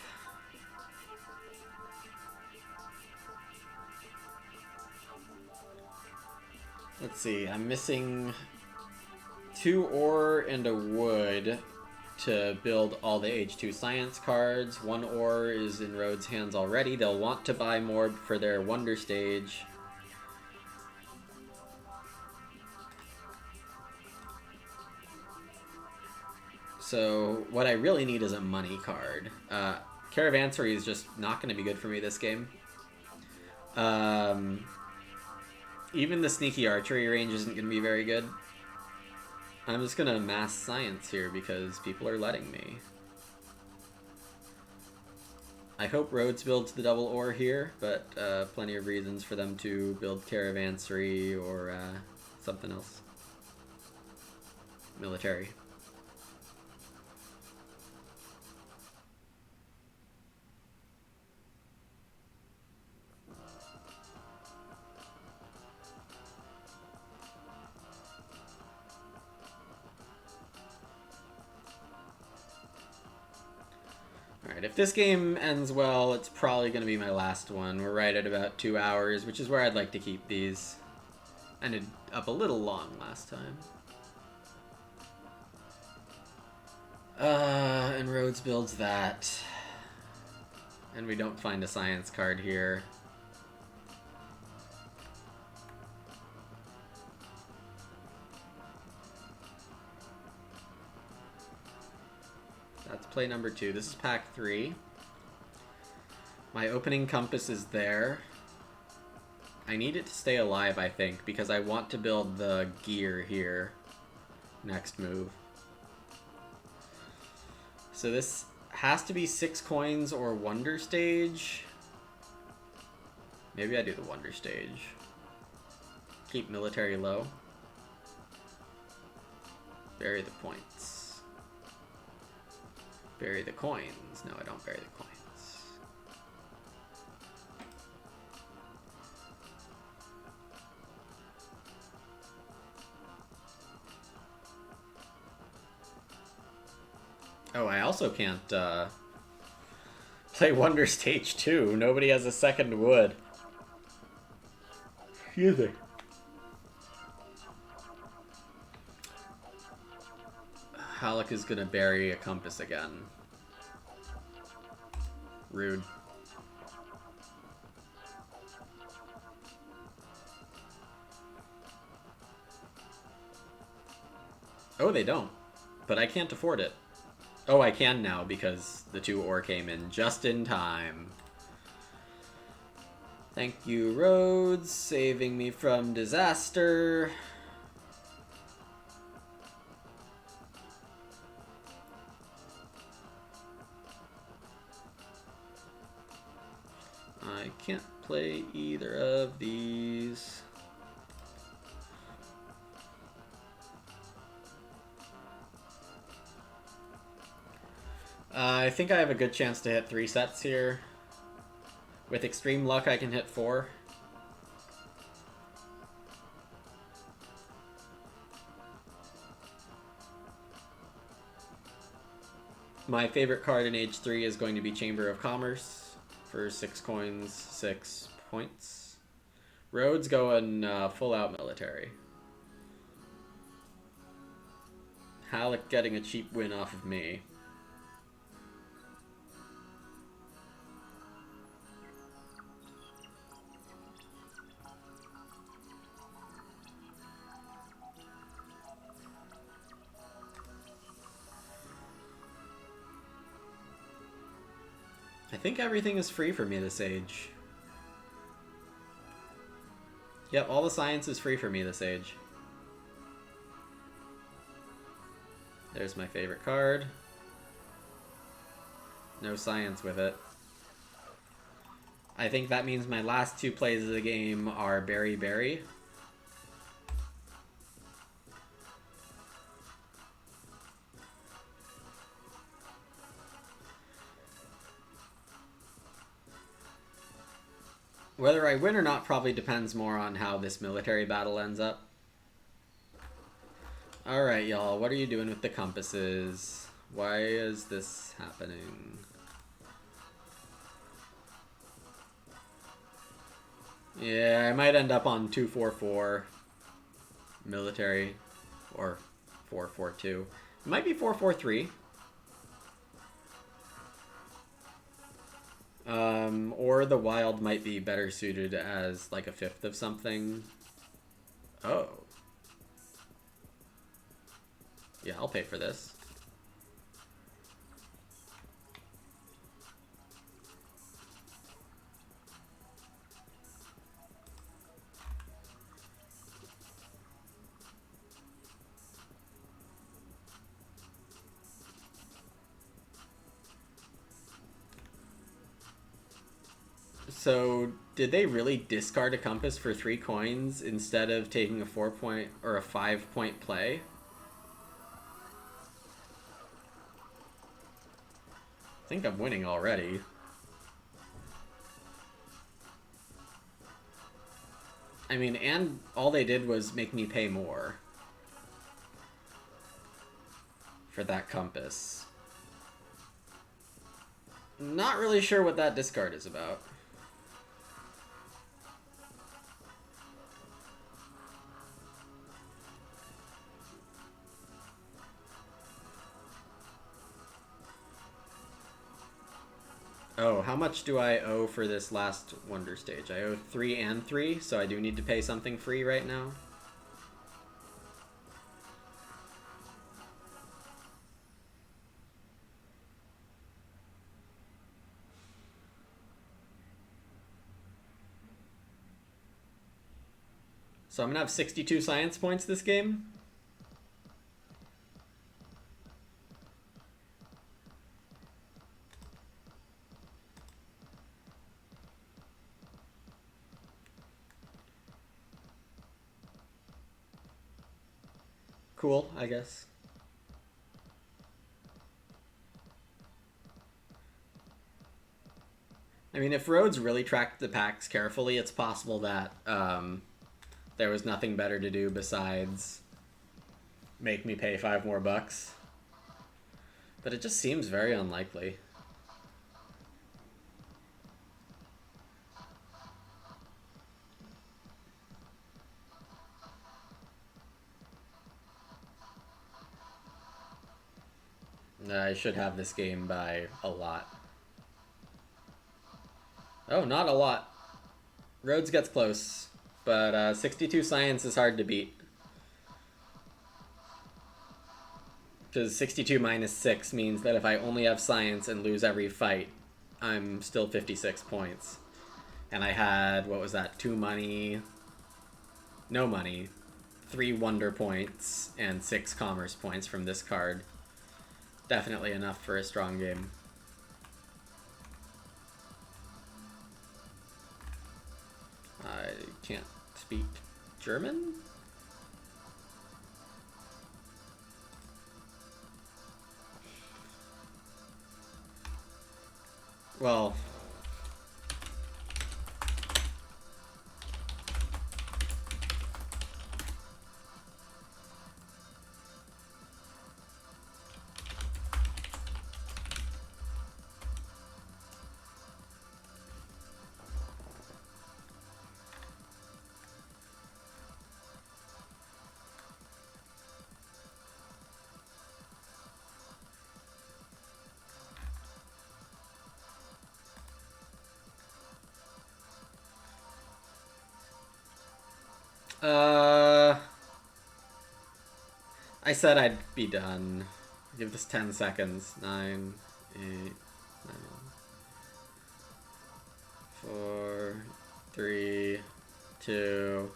Let's see, I'm missing 2 ore and a wood to build all the age 2 science cards. 1 ore is in Rhodes' hands already. They'll want to buy more for their Wonder Stage. So what I really need is a money card. Caravansary is just not going to be good for me this game. Even the sneaky archery range isn't going to be very good. I'm just going to mass science here because people are letting me. I hope Rhodes builds the double ore here, but plenty of reasons for them to build Caravansary or something else. Military. Alright, if this game ends well, it's probably going to be my last one. We're right at about 2 hours, which is where I'd like to keep these. Ended up a little long last time. And Rhodes builds that. And we don't find a science card here. That's play number 2. This is pack 3. My opening compass is there. I need it to stay alive, I think, because I want to build the gear here. Next move. So this has to be 6 coins or Wonder Stage. Maybe I do the Wonder Stage. Keep military low. Bury the points. Bury the coins. No, I don't bury the coins. Oh, I also can't play Wonder Stage 2. Nobody has a second wood. Excuse me. Halleck is gonna bury a compass again. Rude. Oh, they don't. But I can't afford it. Oh, I can now because the 2 ore came in just in time. Thank you, Rhodes, saving me from disaster. I can't play either of these. I think I have a good chance to hit 3 sets here. With extreme luck, I can hit 4. My favorite card in Age 3 is going to be Chamber of Commerce for 6 coins, 6 points. Rhodes going full out military. Halleck getting a cheap win off of me. I think everything is free for me this age. Yep, all the science is free for me this age. There's my favorite card. No science with it. I think that means my last 2 plays of the game are Berry Berry. Whether I win or not probably depends more on how this military battle ends up. Alright, y'all, what are you doing with the compasses? Why is this happening? Yeah, I might end up on 244 military, or 442. It might be 443. Or the wild might be better suited as like a 5th of something. Oh. Yeah, I'll pay for this. So, did they really discard a compass for 3 coins instead of taking a 4-point or a 5-point play? I think I'm winning already. I mean, and all they did was make me pay more for that compass. Not really sure what that discard is about. Oh, how much do I owe for this last Wonder Stage? I owe 3 and 3, so I do need to pay something free right now. So I'm gonna have 62 science points this game. Cool, I guess. I mean, if Rhodes really tracked the packs carefully, it's possible that there was nothing better to do besides make me pay 5 more bucks. But it just seems very unlikely. I should have this game by a lot. Oh, not a lot. Rhodes gets close, but 62 science is hard to beat. Because 62 minus 6 means that if I only have science and lose every fight, I'm still 56 points. And I had, what was that, 2 money, no money, 3 wonder points, and 6 commerce points from this card. Definitely enough for a strong game. I can't speak German? Well... I said I'd be done. Give this 10 seconds. 9, 8, 9, 4, 3, 2,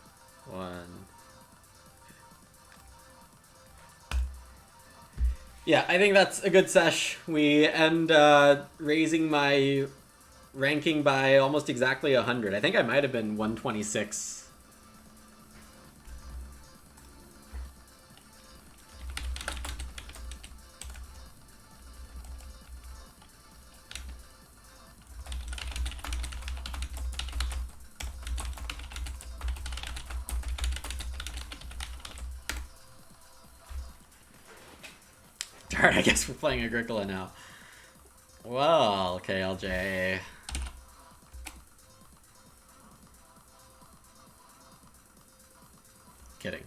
1. Yeah, I think that's a good sesh. We end raising my ranking by almost exactly 100. I think I might have been 126. Alright, I guess we're playing Agricola now. Well, KLJ. Kidding.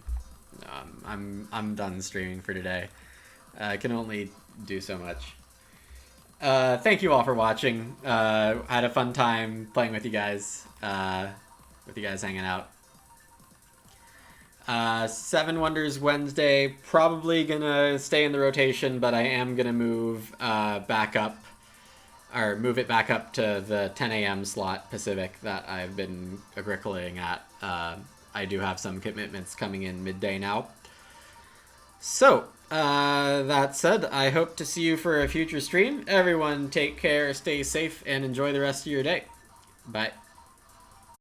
I'm done streaming for today. I can only do so much. Thank you all for watching. I had a fun time playing with you guys. Hanging out. 7 Wonders Wednesday, probably gonna stay in the rotation, but I am gonna move back up, or move it back up to the 10 a.m. slot Pacific that I've been agricolating at. I do have some commitments coming in midday now. So, that said, I hope to see you for a future stream. Everyone take care, stay safe, and enjoy the rest of your day. Bye.